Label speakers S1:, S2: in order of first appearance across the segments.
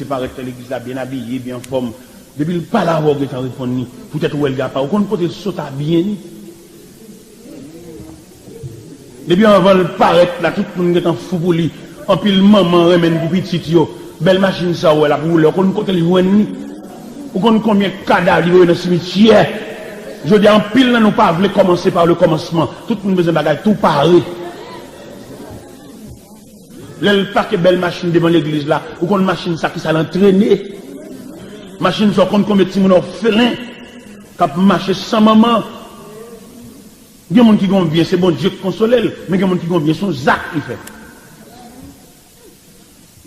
S1: monsieur paraît à l'église là, bien habillé, bien en forme. Depuis le pas là, il a répondu, peut-être où elle n'a pas, ou qu'on peut sauter bien. Depuis avant le paraître là, tout le monde est en fou pour lui. En pile maman remène pour petit yo. Belle machine ça ou la roule, qu'on côté le joindre. Ou qu'on combien de cadavres dans le cimetière. Je dis en pile là nous pas voulons commencer par le commencement. Tout le monde besoin bagage tout pareil. Le paquet belle machine devant l'église là, ou qu'on machine ça qui ça l'entraîner. Machine ça qu'on combien de petits orphelins qui marcher sans maman. Il y a des gens qui vont bien, c'est bon Dieu qui console, mais il y a des gens qui vont bien, son Zach qui fait.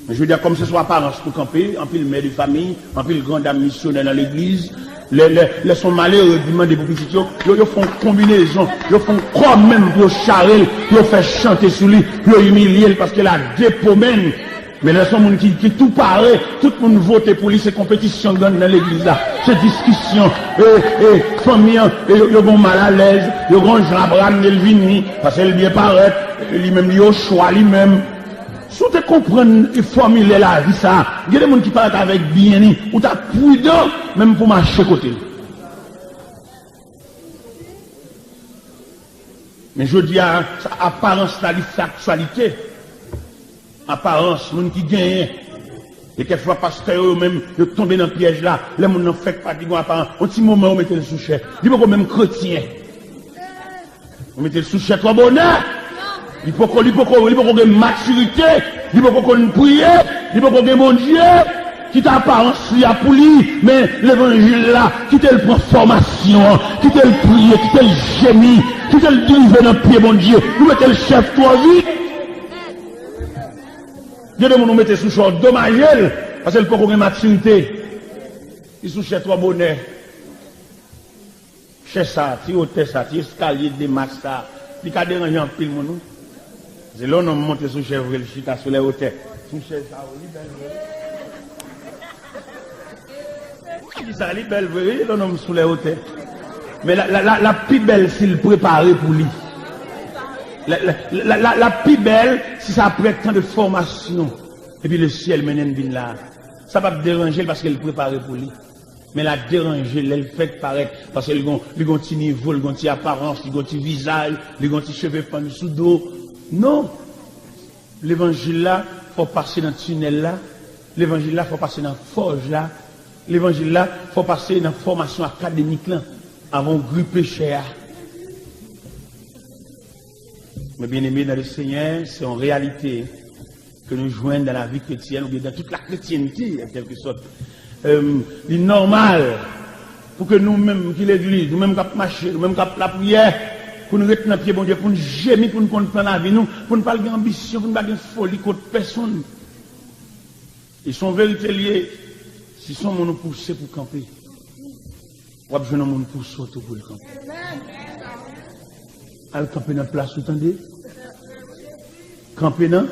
S1: Je veux dire, comme ce soit apparence pour camper, en pile mère de famille, en pile grande dame missionnaire dans l'église, les sont malheureux, demandent pour petits, ils font combinaison, ils font quoi même pour charrer, ils font chanter sur lui, ils humilier parce qu'il a des pomènes. Mais là, sont gens qui tout pareil, tout le monde vote pour lui, c'est compétition dans l'église là, c'est discussion, famille, ils vont mal à l'aise, ils vont Abraham Nelvini, parce qu'elle bien paraît, lui-même, il au choix lui-même. Si tu comprends et formuler la vie, ça, il y a des gens qui parlent avec bien, ou tu as prudent, même pour marcher côté. Mais je dis à apparence de la sexualité, apparence, les gens qui gagnent, et quelquefois, pasteur eux-mêmes, ils tombent dans le piège là, les gens ne font pas de apparence, un petit moment, on mettez le sous-chef, ils ne même chrétien. On mettez le sous-chef, toi bonheur. Il faut qu'on ait maturité, il faut qu'on prie, il faut qu'on ait mon Dieu, qui t'apparence pour lui, mais l'évangile là, qui te le prend formation, qui te le prie, qui te le gémit, qui te le délivre dans le pied, mon Dieu, nous mettez le chef toi vite. Dieu de nous mettez sous short dommagel, parce qu'il faut qu'on ait maturité. Il sous chef toi bonnet. Chez ça, tu hôtel ça, tu escalier de max ça, il a dérangé en pile mon nous. C'est là on monte sous chef le chita sur les hôtels. Sous chef ça, oui, belle. Il s'est belle, oui, l'homme sous les hôtels. Mais la plus belle, s'il préparé pour lui. La plus belle, si ça après tant de formation. Et puis le ciel mène bien là. Ça va pas déranger parce qu'elle préparé pour lui. Mais la déranger, elle fait paraître. Parce qu'elle a un petit niveau, elle a une apparence, elle a un petit visage, elle a un petit cheveux pendus sous dos. Non. L'évangile là, il faut passer dans le tunnel là. L'évangile là, il faut passer dans la forge là. L'évangile là, il faut passer dans la formation académique là. Avant de gripper cher. Mais bien aimé dans le Seigneur, c'est en réalité que nous joignons dans la vie chrétienne, ou bien dans toute la chrétienté, en quelque sorte. Il est normal pour que nous-mêmes, qui l'église, nous-mêmes qui marcher, nous-mêmes qui la prière, pour nous retenir pied, bon Dieu, pour nous gémir, pour nous comprendre la vie, nous, pour ne pas avoir d'ambition, pour ne pas avoir de folie contre personne. Ils sont vérité liés. Si sont nous pousser pour camper, ou bien nous nous poussons pour le camper. Al camper dans la place, vous entendez? Camper dans?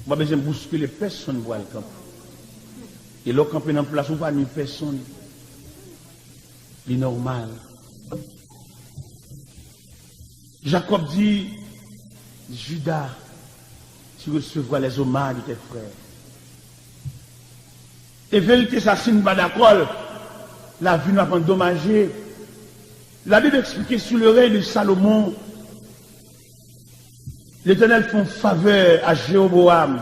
S1: Moi, besoin de bousculer personne pour aller camper. Et là, camper dans la place, vous pas ni personne. C'est normal. Jacob dit, Judas, tu recevras les hommages de tes frères. Et vérité, ça signe pas d'accord. La vie n'a pas endommagé. La Bible explique sur le règne de Salomon, l'Éternel fait faveur à Jéroboam.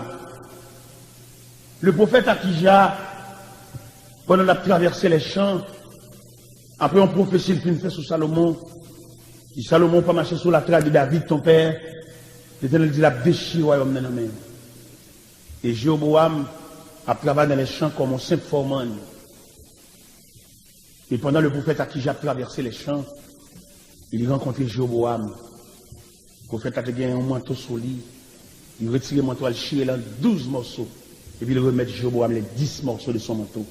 S1: Le prophète Akija, pendant la traversé les champs, après on prophétie le fait sur Salomon, si Salomon pas marcher sur la trace de David, ton père, l'Éternel dit la déchire royaume dans la main. Et Jéroboam a travaillé dans les champs comme un simple foreman. Et pendant le prophète Akija traversé les champs, il rencontre Jéroboam. Le prophète a gagné un manteau sur lui. Il retire le manteau, il chire là 12 morceaux. Et puis il remet Jéroboam les 10 morceaux de son manteau.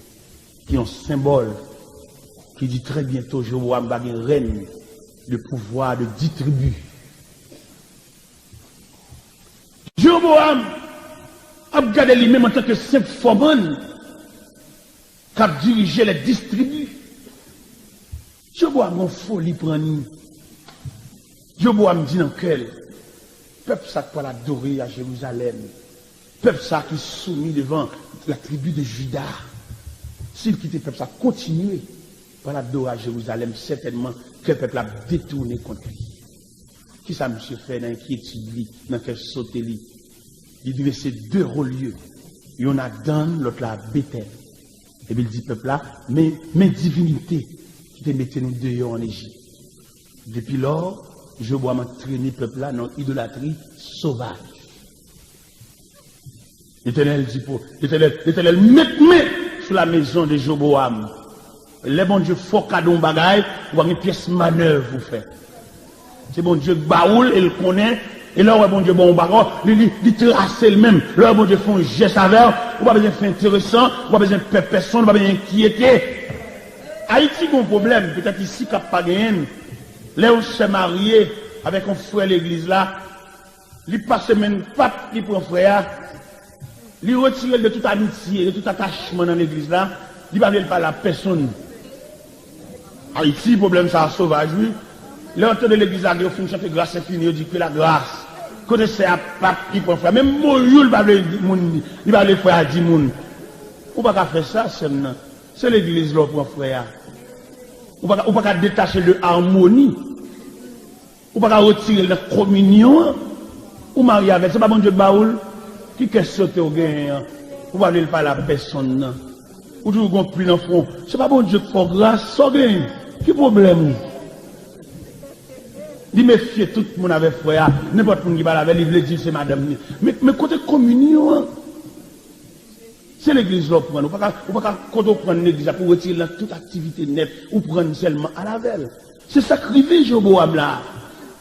S1: Qui est un symbole qui dit très bientôt Jéroboam va gagner règne, le pouvoir de 10 tribus. Jéroboam a gardé lui-même en tant que simple foreman qui a dirigé les 10 tribus. Jéroboam a une folie pour nous. Jéroboam dit dans quel peuple ça pour l'adorer à Jérusalem. peuple ça qui est soumis devant la tribu de Juda, s'il quitte le peuple ça, continuer par la dos à Jérusalem, certainement que le peuple a détourné contre lui. Qui ça, monsieur, fait dans l'inquiétude, dans quel sauter lui? Il dit, c'est deux relieux. Il y en a Dan, l'autre là, Bethel. Et puis il dit, peuple là, mes divinités qui te mettaient nous dehors en Égypte. Depuis lors, je vois m'entraîner peuple là dans l'idolâtrie sauvage. L'Éternel dit pour l'Éternel met sur la maison de Joboam. Les bons Dieu font cadeau bagaille, ou une pièce manœuvre vous faites. C'est bon Dieu baoul, il connaît, et là, bon Dieu bon bagarre, il trace le même. Là, bon Dieu font un geste avec, ou pas besoin de faire intéressant, ou pas besoin de faire personne, ou pas besoin d'inquiéter. Haïti a un problème, peut-être ici, qu'il n'y a pas de haine. Là, on s'est marié avec un frère de l'église là, il passe même pape qui prend frère, il retire de toute amitié, de tout attachement dans l'église là, il ne parle pas à la personne. Haïti, problème ça, sauvage, oui. L'entrée de l'église là, il fonctionne que grâce infinie, il dit que la grâce. Quand c'est un pape qui prend frère, même mon il va le frère à 10 moun. On ne peut pas faire ça, c'est l'église là pour frère. On ne peut pas détacher de harmonie. On ne peut pas retirer la communion. Ou marier avec, c'est pas bon Dieu de baoul. Qui est sauté au gain? On ne peut pas la personne. Ou toujours qu'on plie dans le front. C'est pas bon Dieu de faire grâce, ça gain. Qui problème? Dis méfiez tout le monde avec frère. N'importe qui va la il veut dire c'est madame. Mais côté communion, c'est l'église là pour prendre. On ne peut pas prendre l'église pour retirer toute activité nette ou prendre seulement à la veille. C'est sacrifié Joboam là.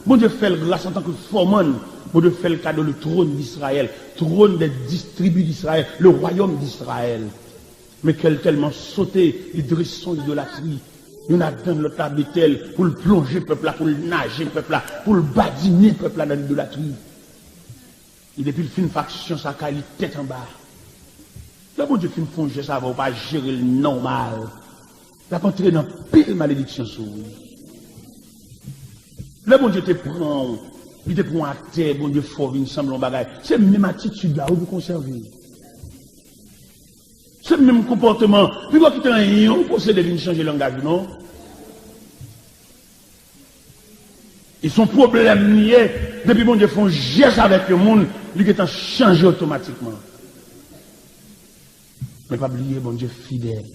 S1: Bon Dieu fait le grâce en tant que foreman. Bon Dieu fait le cadeau du trône d'Israël, trône des tribus d'Israël, le royaume d'Israël. Mais qu'elle tellement sauté, il dresse son idolâtrie. Il y en a dans le Bethel pour le plonger le peuple là, pour le nager le peuple là, pour le badiner le peuple là dans l'idolâtrie. Et depuis le film faction, ça a il tête en bas. Là, bon Dieu, film fongé, ça va pas gérer le normal. Il a entré dans pile malédiction sur lui. Là, bon Dieu te prend, il te prend à terre, bon Dieu, fort, il semble en bagaille. C'est la même attitude là où vous conservez. C'est le même comportement. Puis quand tu as un procédé de changer le langage, non? Ils sont problème liés. Depuis bon Dieu font geste avec le monde, ils sont changé automatiquement. Mais pas oublier, bon Dieu fidèle.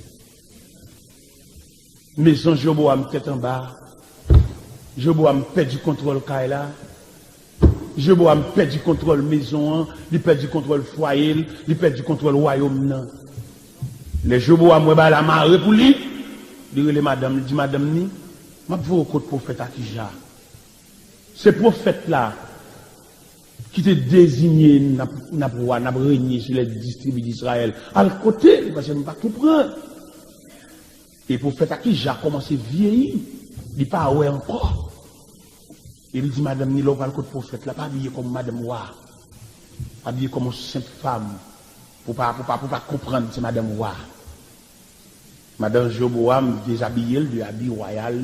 S1: Maison Joboam tête en bas. Joboam perd du contrôle Kaila. Joboam perd du contrôle maison, il perd du contrôle foyer, il perd du contrôle royaume. Les Joboam ouais la marée pour lui. Il dit madame, il dit madame ni, m'a vous au côté prophète Akija. Ce prophète là qui te désigné n'a régné sur les distribus d'Israël. À côté, parce que je ne pas comprendre. Et le prophète Akija a commencé à vieillir. Il n'est pas ouais encore. Il dit madame ni l'on va le côté prophète là, pas habillé comme madame Wa. Habillé comme une simple femme. Pour pas comprendre c'est madame Wa. Madame Joboam déshabillé, lui habille royal,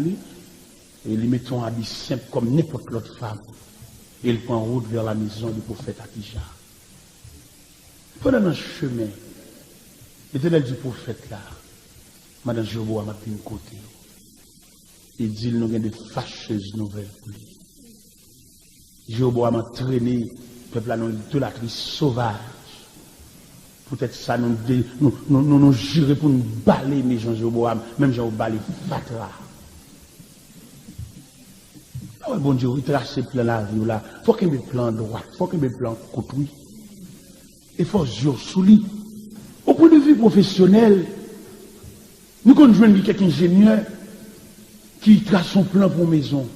S1: et lui met un habit simple comme n'importe l'autre femme. Et il prend route vers la maison du prophète Akija. Pendant un chemin, l'Éternel du prophète là, Madame Joboam a pris une côté. Il dit nous avons des fâcheuses nouvelles pour lui. Joboam a traîné le peuple là dans l'idolâtrie sauvage. Peut-être ça nous jurer pour nous balayer mes gens Joboam, même Jean balayer Fatra. Ah ouais, bon Dieu, il trace plein la vie là. Faut qu'il y ait des plans droits, faut qu'il y ait des plans construits. Il faut jouer sous lui. Au point de vue professionnel, nous conjoignons quelqu'un ingénieur qui trace son plan pour maison.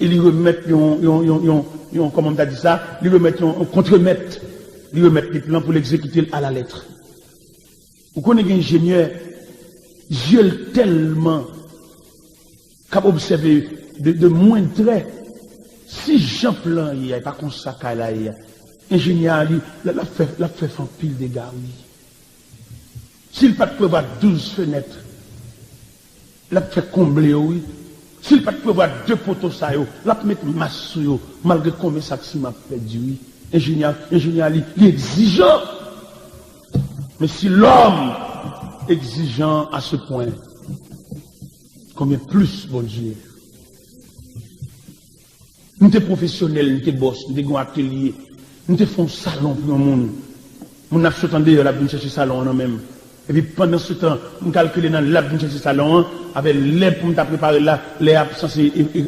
S1: Et il remet comment on a dit ça, il remet un contre-maître. Il remet les plans pour l'exécuter à la lettre. Vous connaissez un ingénieur, Dieu tellement capable d'observer de moins traits. Si Jean plan, il n'y a pas comme ça qu'il y a. Ingénieur, l'a fait en pile de gars, oui. S'il pas prévoir 12 fenêtres, l'a fait combler, oui. S'il pas prévoir 2 poteaux, ça, l'a mettre masse, malgré combien ça m'a perdu, oui. ingénieur, il est exigeant. Mais si l'homme exigeant à ce point, combien plus, bon Dieu. Nous sommes professionnels, nous sommes boss, nous sommes atelier, nous sommes salon pour le monde. Nous avons sauté la vie chercher salon nous-mêmes. Et puis pendant ce temps, nous calculons dans la vie chercher salon avec l'air pour nous préparer là, les absences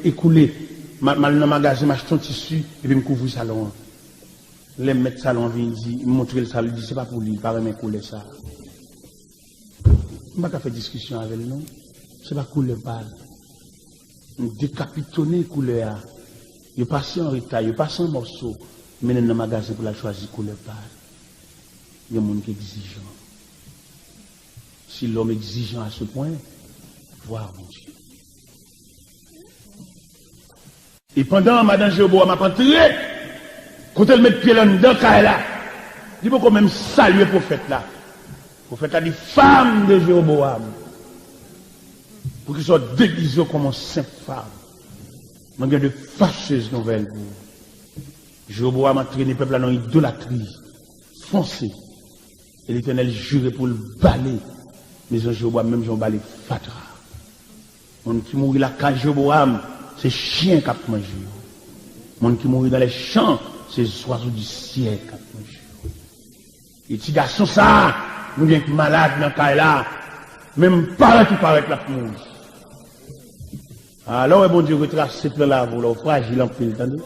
S1: écoulées. Mal dans le magasin, m'acheter un tissu et puis me couvrir le salon. Les maîtres salon viennent dire, montrer le salon, c'est pas pour lui, pas même couler ça. On ne va pas faire discussion avec lui, non? C'est pas couler balle. On décapitonner couleur. Il passe en retard, il passe en morceau, mais dans le magasin pour la choisir couleur balle. Il y a des gens qui sont exigeants. Si l'homme est exigeant à ce point, voir mon Dieu. Et pendant Madame Jéroboam m'a entré, quand elle met pied là dedans, il faut quand même saluer le prophète là. Le prophète a dit femme de Jéroboam. Pour qu'il soit déguisé comme une simple femme. Il y a de fâcheuses nouvelles pour vous. Jéroboam a traîné le peuple dans l'idolâtrie. Foncé. Et l'Éternel jurait pour le balayer. Mais Jéroboam, même Jean balai fatra. Mon qui mourit là, quand Jéroboam, c'est chien qui a mangé. Mon qui mourit dans les champs, c'est oiseaux du ciel qui a mangé. Et petit garçon, ça, nous bien malade dans le cas là. Même paraît tout paraît la mourir. Alors, bon Dieu, retrace ce plan là, vous l'avez fragile en pile, attendez.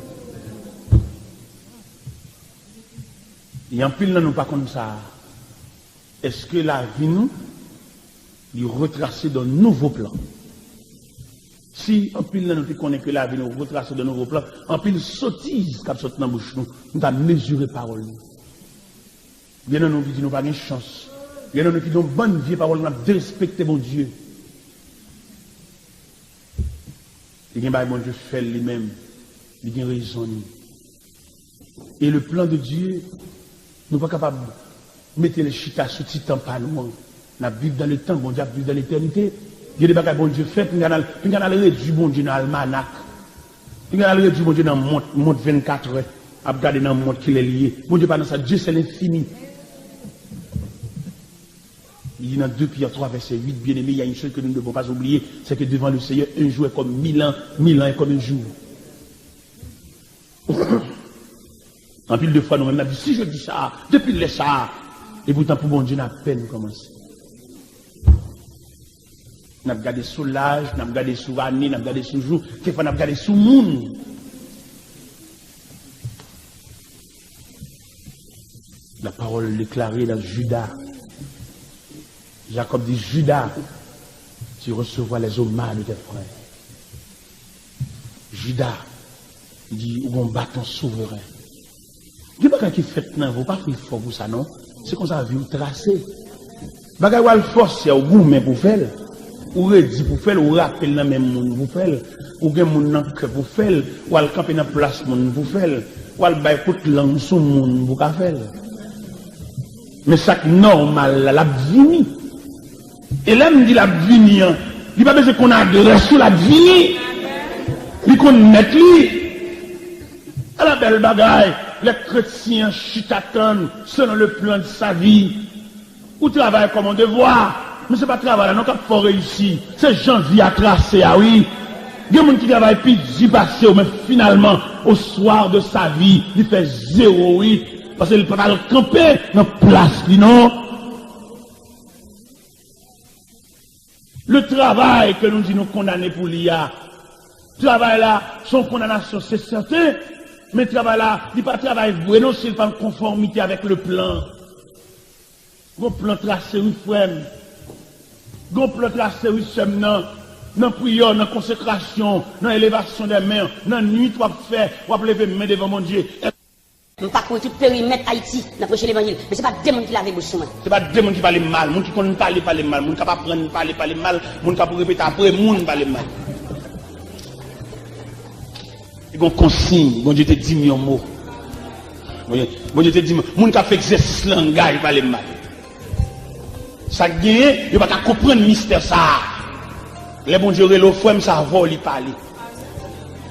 S1: Et en pile, nous pas comme ça. Est-ce que la vie nous, il retracer dans de nouveaux plans? Si en pile, nous connaissons que la vie nous retracer de nouveaux plans, en pile, sottise qui saute dans la bouche, nous avons mesuré parole. Bien nous qui nous pas de chance. Bien nous qui nous bonne vie parole, nous avons respecté mon Dieu. Il y a bon Dieu fait lui-même. Il y a raison. Et le plan de Dieu, nous ne sommes pas capables de mettre les chitas sous petit temps pas loin. Nous vivons dans le temps, bon Dieu vivre dans l'éternité. Il y a des bagages bon Dieu fait, puis nous avons réduit bon Dieu dans l'almanach. Nous avons réduit bon Dieu dans le monde 24 heures. À regarder dans le monde qui est lié. Bon Dieu pas dans ça, Dieu c'est l'infini. Il y a 2 Pierre 3, verset 8, bien aimé, il y a une chose que nous ne devons pas oublier, c'est que devant le Seigneur, un jour est comme 1000 ans est comme un jour. En pile de fois, nous on a dit, si je dis ça, depuis le ça, et pourtant pour bon Dieu, on a peine commencé. On a regardé sous l'âge, on a regardé sous l'année, on a regardé sous le jour, quelquefois on a regardé sous le monde. La parole déclarée dans Judas. Jacob dit, Judas, tu recevras les hommages de tes frères. Judas, il dit, ou on bâton souverain. Il n'y a pas qui fait non, vous pas faire fort pour ça, non? C'est comme ça, vous tracez. Bagay ou al force, ou gourmet pour faire, ou redit pour faire, ou rappel dans même monde pour faire, ou gen moun nan cœur pour faire, ou al camper dans place monde pour faire, ou al bay toute langue sous monde pour faire. Mais ça normal, la vie. Et là, me dit la vie, il pas besoin qu'on adresse sur la vie. Il qu'on mette lui. À la belle bagaille, les chrétiens chitaton selon le plan de sa vie. Ou travaille comme on devoir. Mais ce n'est pas travail, non, qu'il faut réussir. C'est janvier à tracer, ah oui. Il y a des gens qui travaillent puis d'y passer, mais finalement, au soir de sa vie, il fait 0, oui. Parce qu'il ne peut pas le camper dans la place, non. Le travail que nous disons condamner pour l'IA, travail là, son condamnation, c'est certain, mais travail là, il n'est pas travail vrai, non, s'il n'est pas en conformité avec le plan. Mon plan tracé, oui, frère. Mon plan tracé, oui, sem, non. Dans la prière, dans la consécration, dans l'élévation des mains, dans la nuit, tu vas faire, tu vas lever les mains devant mon Dieu.
S2: Nous ne pouvons pas tout périmètre Haïti dans le l'évangile. Mais ce n'est pas des gens qui lavent bouche. Ce n'est
S1: pas des gens qui parlent mal, des gens qui ne parlent pas mal, des gens qui ne peuvent pas parler mal, des gens qui peuvent répéter après, des gens qui parlent mal. Il y a une consigne, bon Dieu te dit millions de mots. Bon Dieu te dit, des gens qui fait exercice langage, parlent mal. Ça gagne, il ne va pas comprendre le mystère ça. Les bon Dieu, le frère, ça va lui parler.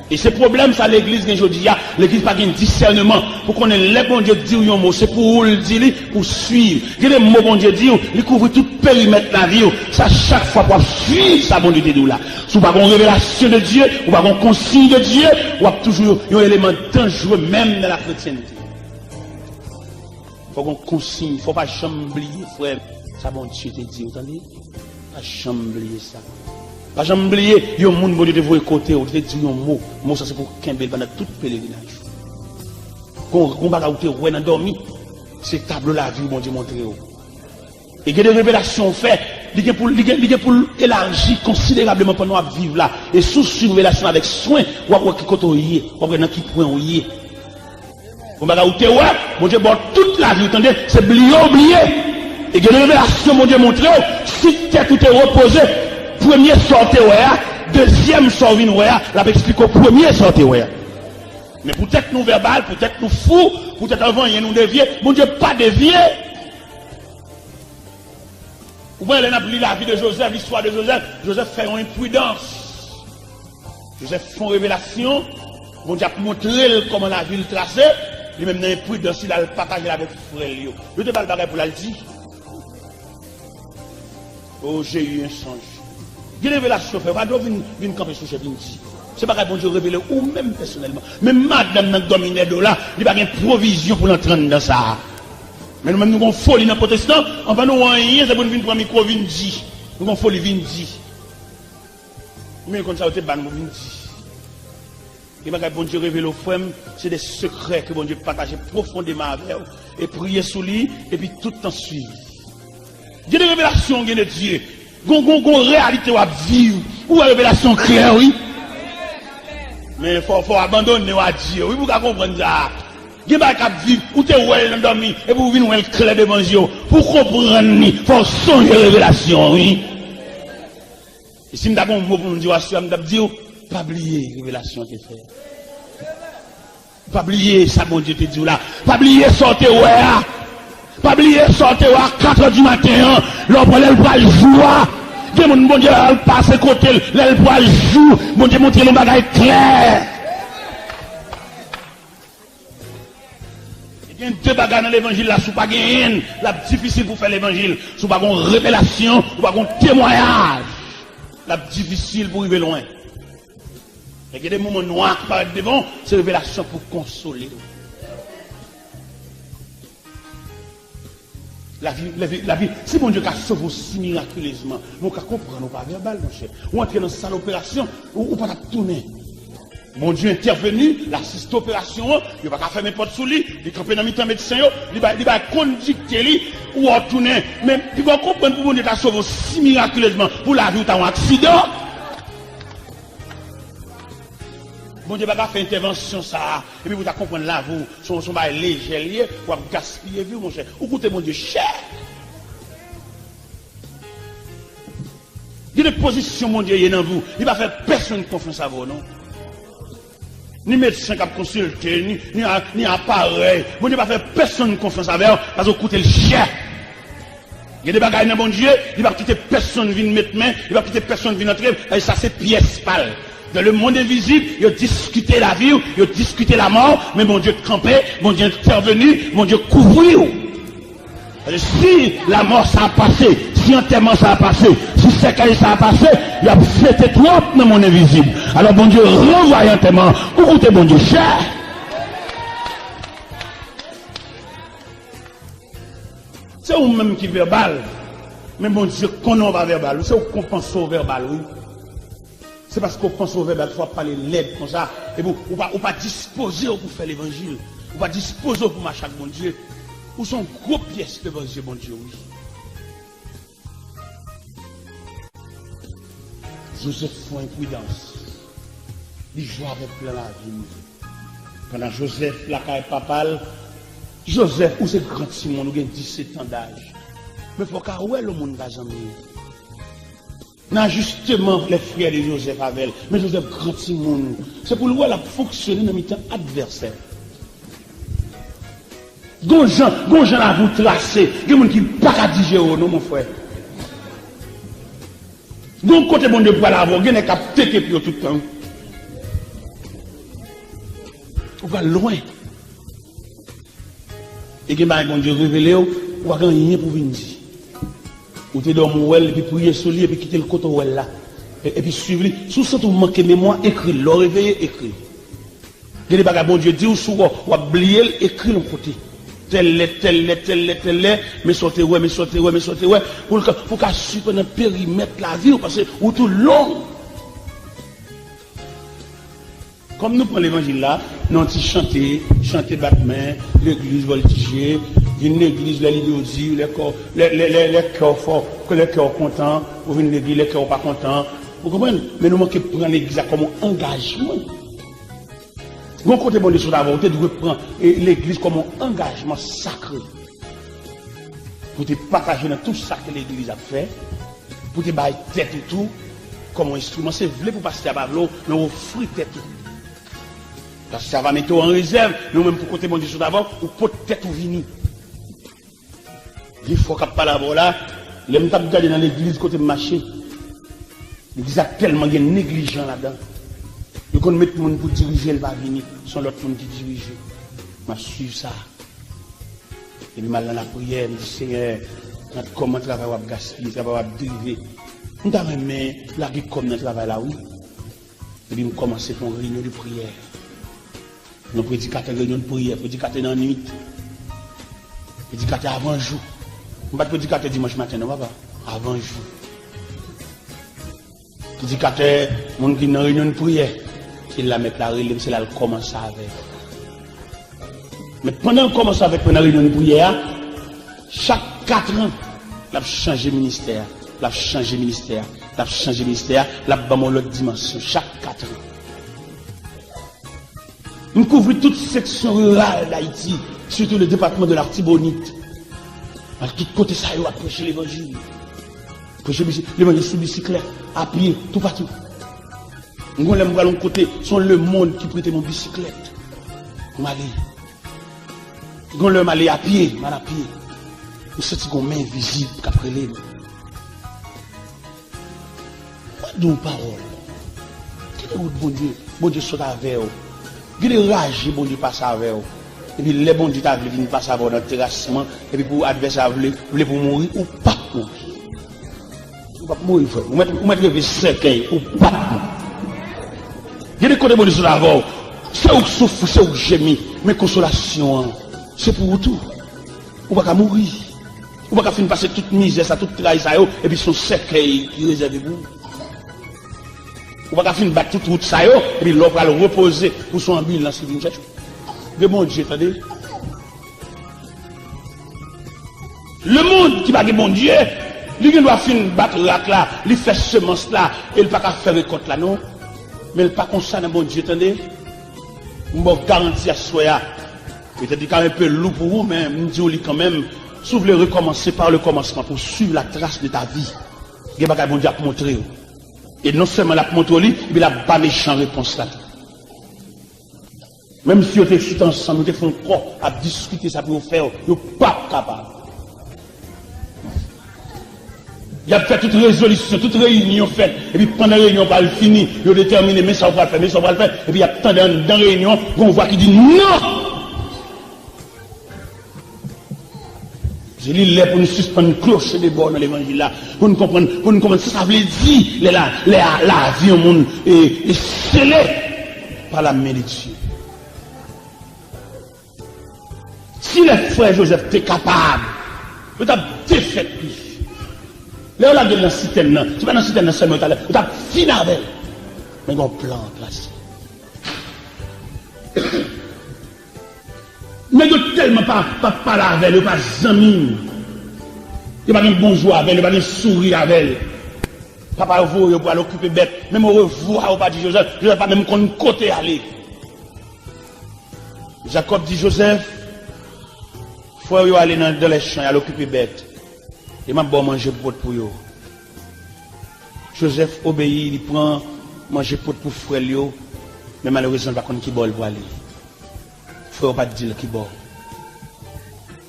S1: Et ce problème, ça, l'église, l'église pas de discernement. Pour qu'on ait les bon Dieu dire un mot, c'est pour le dire, pour suivre. Il y a des mots, bon Dieu dit, il couvre tout périmètre de la vie. Ça, chaque fois, pour suivre sa bonne idée là. Si vous n'avez pas une révélation de Dieu, ou pas une consigne de Dieu, ou avez toujours un élément dangereux, même dans la chrétienté. Il faut qu'on consigne, il ne faut pas jamais oublier, frère. Ça, bon Dieu te dit, vous entendez? Pas jamais oublier ça. Pas jamais oublier, il y a un monde qui vous écouter, vous te dit un mot. Mot, ça c'est pour Kimbel pendant tout le pèlerinage. Quand on va vous dormir, c'est tableau la vie, bon Dieu montre. Et il y a des révélations faites, il y a pour élargir considérablement pendant nous vivre là. Et sous une révélation avec soin, ou à qui côté on y est, ou à qui point on y est. On va vous dire, ouais, mon Dieu, bon, toute la vie, vous entendez, c'est oublié. Et il y a des révélations, mon Dieu montre, si tout est reposé, premier sorti, deuxième sorti, la explique au premier sorti. Mais peut-être nous verbal, peut-être nous fous, peut-être avant, il y a nous déviés. Mon Dieu, pas dévié. Vous voyez, on a lu la vie de Joseph, l'histoire de Joseph. Joseph fait une imprudence. Joseph fait une révélation. Mon Dieu a montré comment la ville tracée. Lui-même dans l'imprudence, il a le partagé avec frère. Je te parle de pour la dire. Oh, j'ai eu un songe. Il y a une révélation, frère. Pas venir camper sous ce dit. C'est pas bon Dieu révélé ou même personnellement. Mais madame dans dominé de là, il n'y a pas de provision pour l'entrer dans ça. Mais nous-mêmes nous avons folie dans le protestant, on va nous rien, c'est pour nous venir pour un micro vindi. Nous avons folie vindi. Mais comme ça, on te ban nous vindi. Et bien, bon Dieu révèle aux femmes, c'est des secrets que bon Dieu partage profondément avec eux. Et prier sous lui, et puis tout en suivre. Il y a des révélations de Dieu. Une réalité à vivre. Ou une révélation claire, oui. Mais il faut abandonner à Dieu. Oui, vous comprenez ça. Il y a des vivre, ou tu es dormi, et vous venez le clair d'évangile. Pour comprendre, il faut songer la révélation, oui. Et si nous avons un mot pour nous dire, pas oublier la révélation que fait. Pas oublier ça, bon Dieu te dit là. Pas oublier sortir, ouais. Pas oublier sortir à 4 h du matin, l'homme va jouer. Bon Dieu, elle passe à côté, elle va jouer. Bon Dieu, montre le bagage clair. Il y a deux bagages dans l'évangile là, sous pas gain, la difficile pour faire l'évangile, sous pas une révélation, ou pas un témoignage. La difficile pour arriver loin. Il y a des moments noirs qui paraissent devant, c'est révélation pour consoler. La vie, si mon Dieu a sauvé aussi miraculeusement, nous ne comprenons pas verbal, mon cher. Ou entrer dans cette opération, ou pas tourner. Mon Dieu intervenu, l'assiste opération, il va pas fermer porte sous lui, il campe dans mi-temps médecin, il va conducter lui, ou tourner. Mais il va comprendre pour mon Dieu a sauvé aussi miraculeusement, pour la vie ou t'as un accident. Bon Dieu va faire intervention ça, et puis vous allez comprendre là, vous, son bail léger, ou à gaspiller, vous, mon cher. Ou écoutez, mon Dieu, cher. Il y a des positions, mon Dieu, il y a dans vous. Il va faire personne confiance à vous, non? Ni médecin qui a consulté, ni appareil. Bon Dieu va faire personne confiance à vous, parce que vous coûtez le cher. Il y a des bagages dans bon Dieu, il va quitter personne venir mettre main, il va quitter personne venir entrer, et ça c'est pièce pâle. Dans le monde invisible, il a discuté la vie, il a discuté la mort, mais mon Dieu campé, mon Dieu intervenu, mon Dieu couvrir. Si la mort ça a passé, si enterrement ça a passé, si séquelle ça a passé, il a fait trop dans le monde invisible. Alors bon Dieu renvoie enterrement, écoutez bon Dieu cher. C'est vous-même qui verbal, mais bon Dieu qu'on va verbal, c'est vous qu'on pense au verbal, oui. C'est parce qu'on pense au verbal, il faut parler l'aide comme ça. Et vous, ou pas disposer pour faire l'évangile. Ou pas disposer pour marcher avec mon Dieu. Ou sont gros pièces devant Dieu, mon Dieu, oui. Joseph fait imprudence. Il joue avec la vie. Pendant Joseph, la caille papale, Joseph, où c'est grand Simon, nous avons 17 ans d'âge. Mais il faut qu'à le monde va jamais. Non, justement, les frères de Joseph avec, mais Joseph grand Simon, c'est pour lui, elle a fonctionné dans le temps adversaire. Gonjan à vous tracer, il y a des gens qui ne peuvent pas digérer, non, mon frère. Donc, côté bon Dieu pour l'avoir, il y a des gens qui ont tout le temps. Ou pas loin. Et que bon Dieu révélé, ou pas rien pour venir dire. Ou te dormir et puis prier sur lui et puis quitter le côté là. Et puis suivre lui. Sous ce tout manque mémoire, écrit, le réveiller, écrit. Il y a des bagages, bon Dieu dit, ou souvent, ou oublier, écrit le côté. Tel, mais sortez, ouais, pour qu'à suivre pendant périmètre la vie, parce que, ou tout long. Comme nous prenons l'évangile là, nous avons chanté battement, l'église voltigée, une église, l'idéologie, les cœurs forts, que les cœurs contents, ou une église, les cœurs pas contents. Vous comprenez? Mais nous manquons de prendre l'église comme un engagement. Bon côté bon des choses d'abord, vous devez prendre l'église comme un engagement sacré. Pour te partager dans tout ça que l'église a fait, pour te bailler tête et tout, comme un instrument, c'est vrai pour passer à Pablo, nous offrir tête tout. Parce que ça va mettre en réserve, nous-mêmes pour côté bon des choses d'abord, ou peut-être ou venir. Il faut qu'on parle là, les gens qui regardent dans l'église côté marché, l'église a tellement de négligents là-dedans. Ils qu'on met tout le monde pour diriger, elle va venir, sans l'autre monde qui dirige. Je vais suivre ça. Et puis mal dans la prière, je dis Seigneur, comment le travail va gaspiller, le travail va dériver. Nous avons mis la vie comme notre travail là, oui. Et puis nous commençons à faire une réunion de prière. Nous prédicateurs réunion de prière, prédicateurs dans la nuit. Prédicateurs avant jour. Nous ne pas prédicateur dimanche matin, non, papa. Avant jour. Prédicateur, mon qui dans réunion de prière. Il la met la relève, c'est là qu'il commence avec. Mais pendant qu'on commence avec la réunion de prière, chaque 4 ans, il a changé de ministère, il a changé de ministère, il a changé de ministère, il a bâti l'autre dimension, chaque 4 ans. Nous couvrons toute section rurale d'Haïti, surtout le département de l'Artibonite. À tout côté, ça y est, à prêcher l'évangile. Prêcher l'évangile sous bicyclette, à pied, tout partout. Nous allons à l'autre côté, sont le monde qui prête mon bicyclette. Nous allons aller à pied, mal à pied. Nous sommes comme main visible qu'après les. Pas de parole. Quel est votre bon Dieu? Bon Dieu soit avec vous. Quel est rage, bon Dieu passe avec vous. Et puis les bons Dieu qui passent avec vous dans le terrassement. Et puis pour l'adversaire, vous pour mourir ou pas mourir. Ou pas mourir, frère. Vous mettez le cercueil ou pas mourir. Il y a des côtés de l'avant, c'est où souffre, c'est où gémit, mais consolation, c'est pour tout. On va pas mourir. On va pas finir passer toute misère, ça, toute trahison, et puis son cercueil qui réserve vous. On va pas finir battre toute route, ça, et puis l'autre va le reposer pour son ambulance. Le bon Dieu, attendez. Le monde qui va dire bon Dieu, lui qui doit finir battre là, il fait semence là, et il ne va pas faire récolte là, non. Mais il n'est pas comme ça dans mon Dieu, attendez. Je vous garantis à soi. Peut-être qu'il y a un peu lourd pour vous, mais je vous dis quand même, si vous voulez recommencer par le commencement pour suivre la trace de ta vie, il y a un bon Dieu à montrer. Et non seulement la montrer, il a pas méchant réponse là. Même si vous êtes ensemble, vous faites quoi à discuter ça pour vous faire, vous n'êtes pas capable. Il a fait toute résolution, toute réunion faite. Et puis pendant la réunion, on va le finir. Il a déterminé, mais ça va le faire, mais ça va le faire. Et puis il y a tant dans la réunion, on voit qui dit non. Je lis là pour nous suspendre une cloche de bord dans l'évangile là. Pour nous comprendre ce que ça veut dire. La vie au monde est scellée par la main de Dieu. Si le frère Joseph était capable, il a défait lui. Là, on a dans la citerne, tu vas dans la citerne seulement, tu as fini avec. Mais il y a un plan placé. Mais il n'y a tellement pas avec, il n'y a pas d'amis. Il n'y a pas de bonjour avec, il n'y a pas de sourire avec. Papa, vous pouvez l'occuper bête. Même au revoir, au pas dit Joseph, je ne vais pas même qu'on côté aller. Jacob dit Joseph, il faut aller dans les champs, à l'occuper bête. Il m'a bon manger pot pour eux. Joseph obéit, il prend manger pot pour frère lui, mais malheureusement, il ne va pas qui bol pour aller. Frère pas dire qui bol.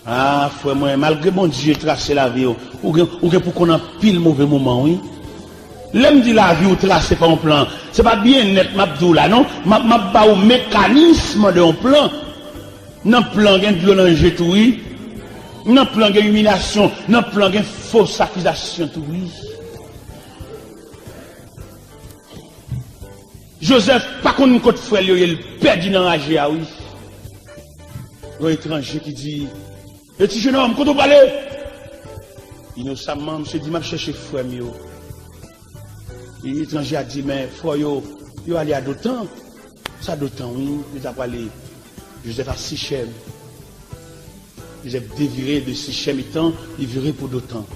S1: Ah, frère, moi, malgré mon Dieu tracé la vie, ou pour qu'on a pile mauvais moment, oui. L'homme dit la vie ou tracé par un plan. C'est pas bien net, m'abdou là, non? M'a pas au mécanisme d'un plan. Dans le plan, il y a de l'olange tout, oui. Dans le plan, il y a humiliation. Dans le plan, il y a fausse accusation tout, oui. Joseph, pas qu'on ne compte frère, il perdu dans la ah oui. Un étranger qui dit, le petit jeune homme, quand on parle, innocemment, monsieur dit, m'a cherché frère, mieux. L'étranger a dit, mais frère, yo allé à d'autant. Ça d'autant, oui. Il a parlé. Joseph a Sichem. Joseph déviré de Sichem étant, il viré pour d'autant.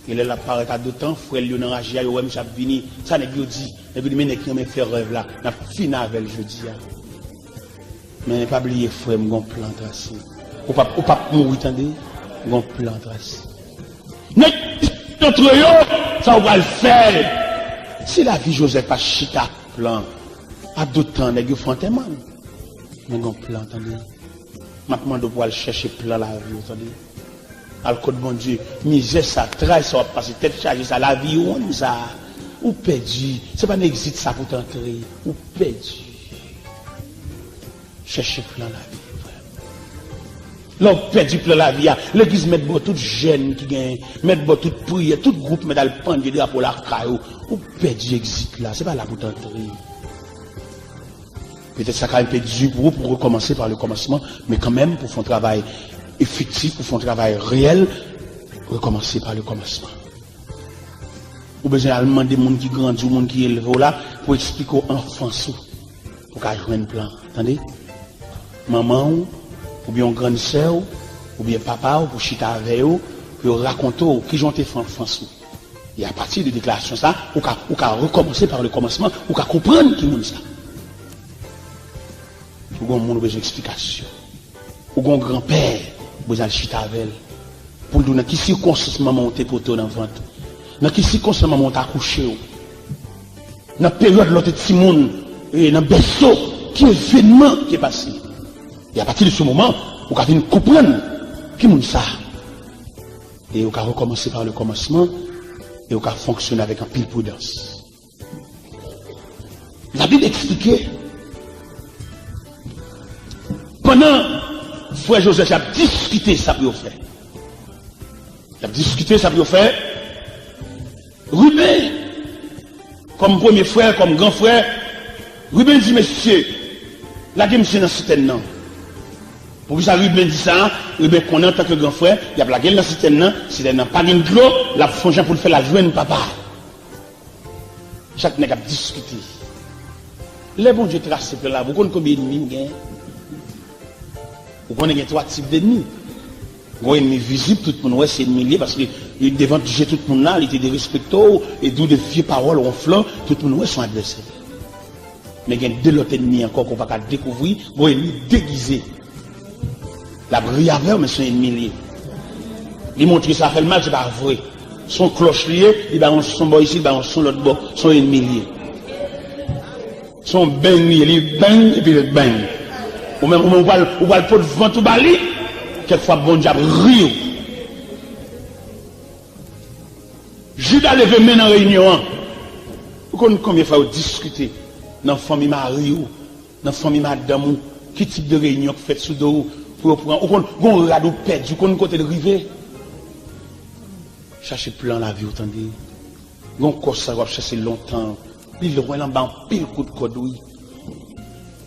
S1: Il est là, paraît à d'autant, frère, il a enragé, il a venu, ça n'est pas dit. Et puis, il m'a fait rêve là. Il a fini avec je dis. Mais pas oublier, frère, mon plan tracé. Ou pas mourir, attendez. Mon plan tracé. Mais, entre eux, ça va le faire. Si la vie Joseph pas chita plan, à d'autant, il y a fantôme. Mais mon plan, attendez. Maintenant, on doit aller chercher plan la vie, attendez. Al code bon Dieu, misère ça, trace ça, passer tête chargée ça, la vie, on ça. Ou perdu. C'est pas n'existe ça pour t'entrer. Ou perdu. Cherchez plan la vie. L'homme perdu plan la vie. L'église met bon tout jeune qui gagne, met bon tout prière, tout groupe met dans le pan de drapeau la caillou. Ou perdu existe là. C'est pas là pour t'entrer. Peut-être ça a un peu dur pour vous pour recommencer par le commencement, mais quand même pour faire un travail effectif, pour faire un travail réel, recommencer par le commencement. Ou besoin de demander des gens qui grandissent, des gens qui élèvent là, pour expliquer aux enfants pour qu'ils jouent un plan. Attendez? Maman, ou bien grande sœur, ou bien papa, ou pour chita avec eux, pour raconter qui ont été enfants. Et à partir de déclaration ça, ou qu'à recommencer par le commencement, ou qu'à comprendre qui est ça. Ou un monde besoin d'explication. Ou un grand-père, besoin de chita avec elle. Pour nous dire qui circonstance maman monté pour toi dans le ventre. Dans quelle circonstance maman t'a accouché? Dans la période de l'autre petit monde, et dans le berceau, qui est événement qui est passé. Et à partir de ce moment, on va venir comprendre qui est ça. Et on va recommencer par le commencement, et on va fonctionner avec un pile prudence. La Bible expliquait, pendant frère Joseph a discuté ça pour faire. Il a discuté ça pour faire. Ruben, comme premier frère, comme grand frère, Ruben dit, monsieur, la game c'est dans le citerne, non. Pour ça, Ruben dit ça, Ruben connaît en tant que grand frère, il y a la gueule dans le citerne, citerne pas de l'eau, la fonction pour le faire la joindre papa. Chaque nègre a discuté. Les bons dieux tracés là, vous connaissez combien d'ennemis il y a? Vous connaissez 3 types d'ennemis. Un ennemi visible, tout le monde, c'est ennemi parce que devant toucher tout le monde là, il était des respectaux, et d'où des vieilles paroles en flanc, tout le monde, sont adversaires. Mais il y a 2 autres ennemis encore qu'on va découvrir, un ennemi déguisé. La briaveur, mais son ennemi lié. Il montre que ça fait le mal, c'est pas vrai. Son cloche lié, il va en son bord ici, il va en son l'autre bord, son ennemi lié. Son ben lié, il bang, et puis il bang. Ou même, on voit le pot de vent tout bali. Quelquefois, bon diable, rio. Judas levé main dans la réunion. Vous connaissez combien de fois vous discutez dans la famille Marie ou dans la famille Madame, quel type de réunion vous faites sous dos pour prendre. Vous connaissez un radeau perdu, vous connaissez côté de rivet. Cherchez plan la vie, vous entendez. Vous connaissez ça, vous cherchez longtemps. Il est loin, en pile coup de code, oui.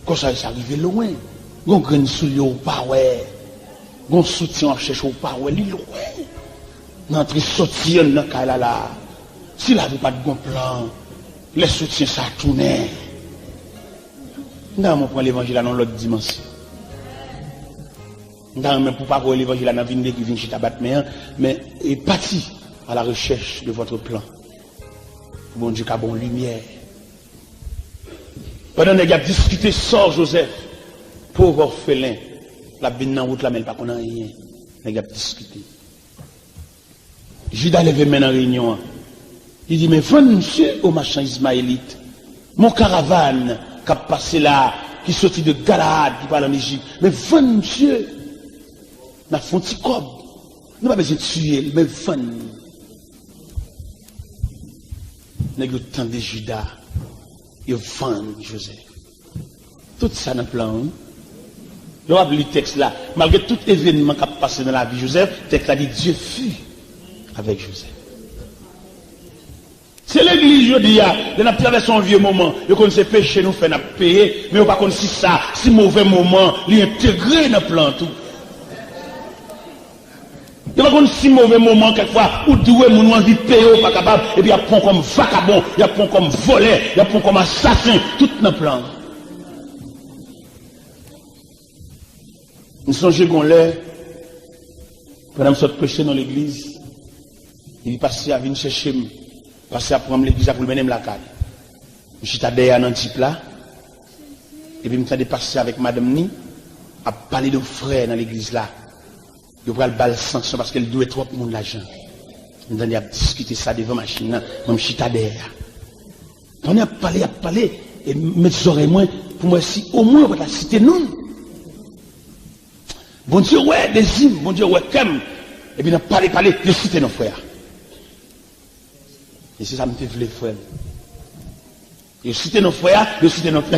S1: Quand ça arrive loin. Vous avez un soulier ou pas, ouais. Gon soutien à chercher ou pas, ouais, l'île, ouais. N'entrez sortir dans le là. S'il n'avait pas de bon plan, les soutiens, ça tournait. Non, on prend l'évangile dans l'autre dimension. Non, mais pour pas voir l'évangile dans la vie qui vient chez Tabat, mais est parti à la recherche de votre plan. Bon Dieu, qu'a bonne lumière. Pendant que vous avez discuté, sort Joseph, pauvre orphelin. La bine dans route la mêle pas qu'on a rien. Les gars discuté. Judas levé main en réunion. Il dit, mais venez monsieur au machin ismaélite. Mon caravane qui a passé là, qui sorti de Galahad, qui parle en Égypte. Mais venez monsieur. Nous avons un petit cob. Nous n'avons pas besoin de tuer, mais venez. Nèg yo tant de Judas, yo vend Joseph. Tout ça dans le plan. Yo a lu le texte là, malgré tout événement qui a passé dans la vie de Joseph, le texte a dit Dieu fut avec Joseph. C'est l'église, je dis, on a traversé un vieux moment, on connaît ces péchés, nous fait payer, mais on pas si ça, si mauvais moment, l'intégré dans le plan tout. Il n'y a pas si mauvais moment, quelquefois, où doué, mon envie de payer, pas capable, et puis il y a point comme vagabond, il y a point comme voleur, il y a point comme assassin, tout dans le plan. Nous songeons qu'on l'est, pendant que nous prêchons dans l'église, il est passé à venir chercher, passer à prendre l'église pour le mener la caille. Je suis derrière dans un type là, et puis je me suis passé avec madame Ni, à parler de frère dans l'église là. Je vais le bal sanction parce qu'elle doit trop pour l'argent. Nous avons discuté ça devant la machine, je suis derrière. On a parlé, et mes oreilles, moi, pour moi, si au moins on va la citer nous. Bon Dieu, ouais, des hymnes, bon Dieu, ouais, comme. Et puis, on a parlé, de citer nos frères. Et c'est ça que me fait les frères. Et citer nos frères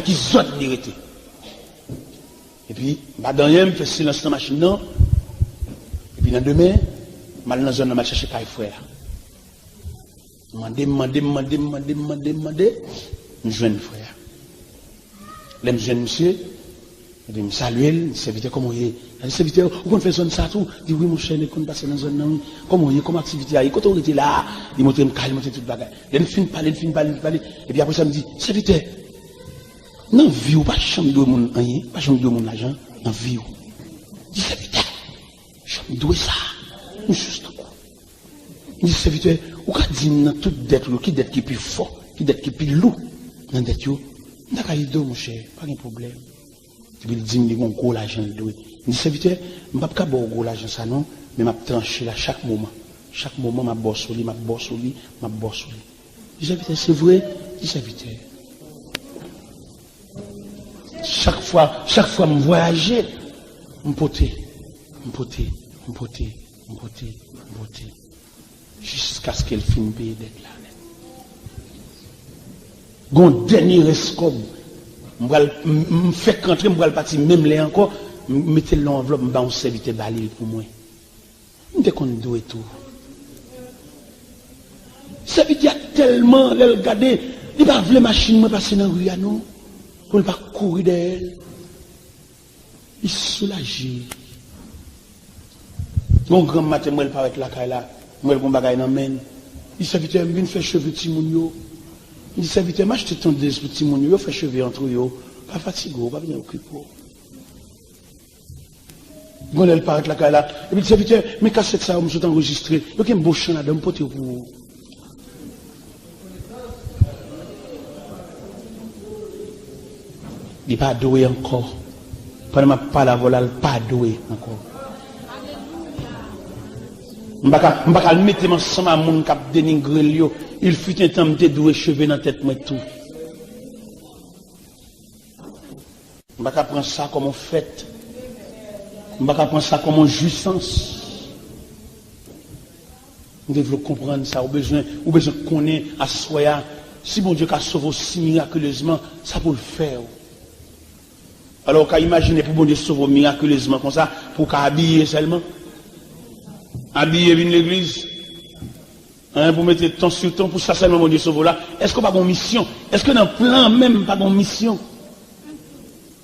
S1: qui sont vérité. Et puis, madame, je fais silence dans la machine, non. Et puis, dans demain, je vais dans la zone, je vais chercher par les frères. Demander, je joue un frère. Là, je joue monsieur. Et puis, je salue, je serviteur, comment il est. Le serviteur, où on fait zone ça tout? Il dit, oui, mon cher, on passe dans la zone, comment il est, comme activité, quand on était là, il montre un calme, il montre tout le bagage. Il fin parler. Et puis après ça, me dit, serviteur, non, vie, pas chambre de mon rien, pas chambre de mon l'argent, non, vie. Il dit, serviteur, chambre de ça, juste. Il dit, serviteur, ou quand dit, dans toute dette, qui dette qui est plus fort, qui dette qui est plus lourd, dans dette, d'accord, il dit, mon cher, pas de problème. Et puis il dit, il dit, gros l'argent, il dit, serviteur, je ne vais pas avoir gros l'argent, ça non, mais je vais trancher là chaque moment. Chaque moment, je bosse sur lui, je bosse sur lui. Il dit, serviteur, c'est vrai, il dit, serviteur. Chaque fois, je voyageais, je potais. Jusqu'à ce qu'elle finisse de payer d'être là. Gon dernier escobe. Je fais rentrer, je vais partir même là encore, mettez l'enveloppe, je vais un serviteur balil pour moi. Je ne sais pas tout. Serviteur tellement, elle regarde, il va voir la machine, je passer dans la rue, non? Pour ne pas courir d'elle. Il est soulagé. Mon grand matin, moi, il parle avec la caille là, moi, il va dans la main. Il dit, serviteur, je viens faire cheveux petit mounio. Il dit, serviteur, moi, je te tends des petits mounio, fait cheveux entre eux, pas fatigué, pas bien occupé. Bon, elle parle avec la caille là. Et puis, serviteur, mais cassette ça, je suis enregistré. Il y a un beau chant là, d'un pote pour. Il n'est pas doué encore. Pendant que je parle à voler, il n'est pas doué encore. Je ne vais pas le mettre ensemble à mon cap dénigrer. Il fut un temps de doué cheveux dans la tête, moi tout. Je ne vais pas prendre ça comme un fait. Je ne vais pas prendre ça comme une jouissance. Vous devez comprendre ça. Vous besoin de connaître à soi. Si bon Dieu a sauvé aussi miraculeusement, ça pour le faire. Alors, qu'à imaginer pour bon Dieu sauver miraculeusement comme ça, pour qu'à habiller seulement. Habiller vine l'église. Hein, pour mettre temps sur temps, pour ça seulement bon Dieu sauver là. Est-ce qu'on n'a pas de mission? Est-ce que dans le plan même, pas de mission?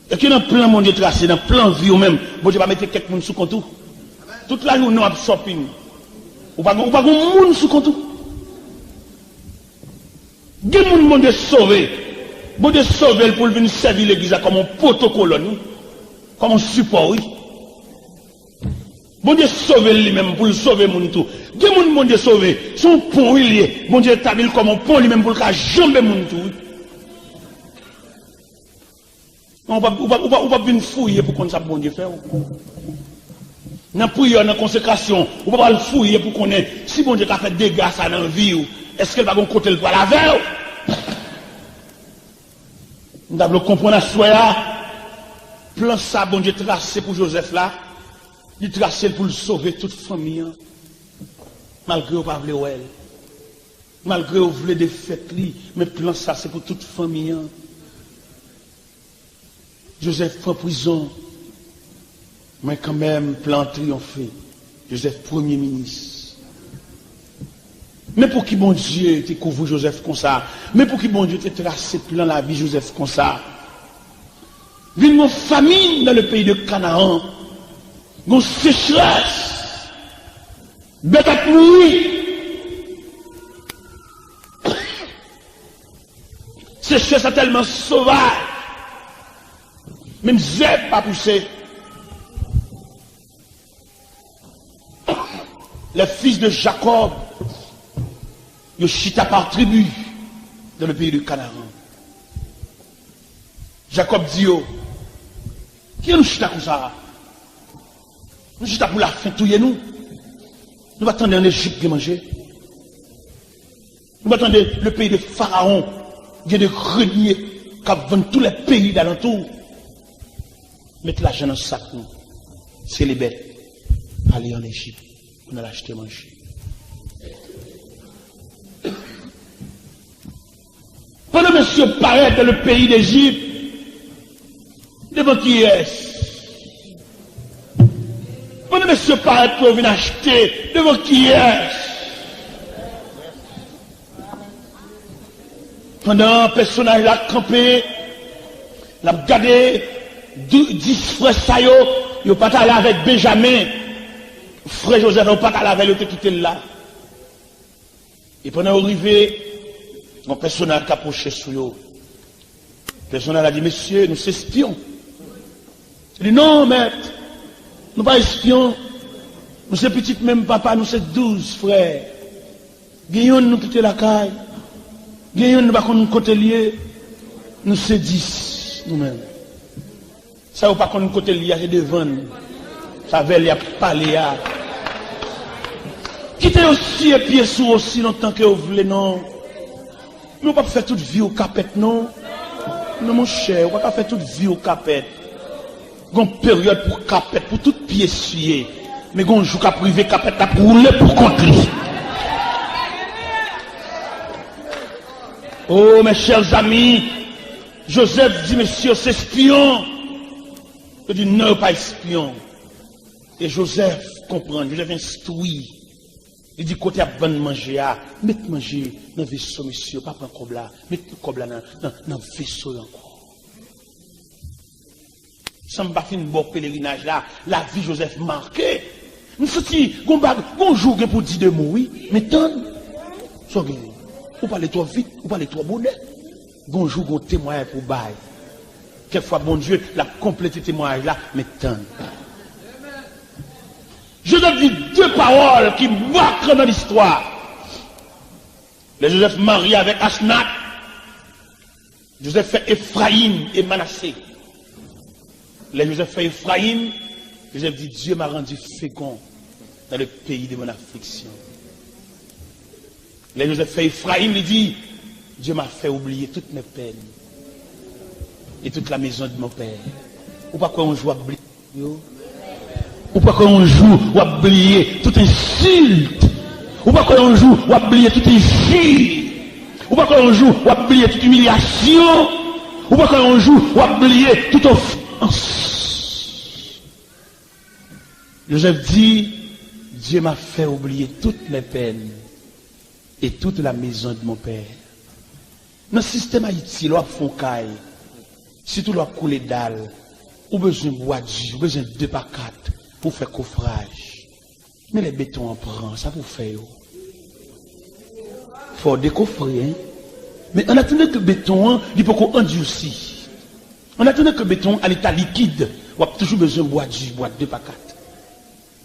S1: Est-ce que dans le plan mon Dieu tracé, dans le plan vie ou même, bon Dieu va mettre quelqu'un sous compte? Toute la journée, on a shopping. Ou pas de monde sous compte? Des gens bon Dieu sauver. Bon Dieu sauver pour venir servir l'église comme un protocole, comme un support, oui. Bon Dieu sauver lui-même pour le sauver mon tout. Des gens bon Dieu sauver, son pont il est. Bon Dieu établi comme un pont lui-même pour le jamber mon tout. On va venir fouiller pour qu'on sache bon Dieu faire. Dans la prière, dans la consécration, on va pas le fouiller pour qu'on ait, si bon Dieu a fait des dégâts ça dans la vie, est-ce qu'elle va côté le poids la veille? Nous devons comprendre à soi, plan ça, bon Dieu tracé pour Joseph là, il tracé pour le sauver toute famille, malgré au pas vouloir. Malgré vous voulez des fêtes, mais plan ça, c'est pour toute famille. Joseph prend prison, mais quand même, plan triomphé. Joseph, premier ministre. Mais pour qui bon Dieu te couvre Joseph comme ça? Mais pour qui bon Dieu te tracé plan la vie Joseph comme ça? Vine mon famine dans le pays de Canaan. Mon sécheresse. Bête à mourir. Sécheresse est tellement sauvage. Même zèbre pas poussé. Les fils de Jacob, ils chita par tribu dans le pays de Canaan. Jacob dit, qui nous chita comme ça? Nous chita pour la faim, tout nous. Nous attendons en Égypte de manger. Nous attendons le pays de Pharaon, qui est de grenier, qui vend tous les pays d'alentour. Mettre l'argent dans le sac, nous. C'est les bêtes. Aller en Égypte. On a acheté manger. Pendant que monsieur paraît dans le pays d'Égypte, devant qui est-ce? Pendant que monsieur paraît pour venir acheter, devant qui est-ce? Pendant que personnage l'a campé, l'a regardé, 10 frères Sayo, ils n'ont pas allé avec Benjamin. Frère Joseph n'a pas allé avec eux, ils ont quitté là. Et pendant arrivé, mon personnage a approché sur eux. Le personnage a dit, messieurs, nous sommes espions. Il dit, non, maître, nous ne sommes pas espions. Nous sommes petits même papa, nous sommes 12 frères. Guillaume nous quitte la caille. Guillaume nous ne nous côté lié. Nous sommes 10 nous-mêmes. Ça ou pas qu'on côté lié, c'est devant nous. Ça veut dire parler à. Quittez aussi et pieds sous aussi longtemps que vous voulez, non. Nous ne pouvons pas faire toute vie au capette, non. Non, mon cher, on ne peut pas faire toute vie au capette. Il y a une période pour capette, pour tout pied suyer. Mais il y a un jour qu'à privé capette, à rouler pour contre lui. Oh, mes chers amis, Joseph dit, monsieur, c'est espion. Je dis, non, pas espion. Et Joseph comprend, Joseph instruit. Il dit, côté à bonne manger, mettez manger dans le vaisseau, monsieur, pas prendre comme là, mettez le comme là dans le vaisseau encore. Ça me bat une bon pèlerinage là, la vie Joseph marquée. Nous sommes un jour pour dire des mots, oui, mais tant, vous parlez trop vite, vous parlez trop bonnet. Un jour, un témoignage pour bail. Quelquefois, bon Dieu, la complété témoignage là, mais tant. Je donne dit 2 paroles qui marquent dans l'histoire. Le Joseph marié avec Asnath. Joseph fait Ephraïm et Manassé. Le Joseph fait Ephraïm. Joseph dit, Dieu m'a rendu fécond dans le pays de mon affliction. Le Joseph fait Ephraïm, il dit, Dieu m'a fait oublier toutes mes peines et toute la maison de mon père. Ou pas qu'on joue à oublier. Ou pas qu'on joue ou à oublier toute insulte. Ou pas qu'on joue ou à oublier toute injure. Ou pas qu'on joue ou à oublier toute humiliation. Ou pas qu'on joue ou à oublier toute offense. Joseph dit, Dieu m'a fait oublier toutes mes peines et toute la maison de mon père. Dans le système Haïti, l'on font caille. Surtout l'on couler dalle. Ou besoin de bois ou besoin de 2 par 4 pour faire coffrage. Mais les bétons en prend, ça pour faire. Il faut décoffrer. Hein? Mais on attendait que le béton, il peut qu'on endurci. On attendait que le béton à l'état liquide, on a toujours besoin de bois 2 par 4.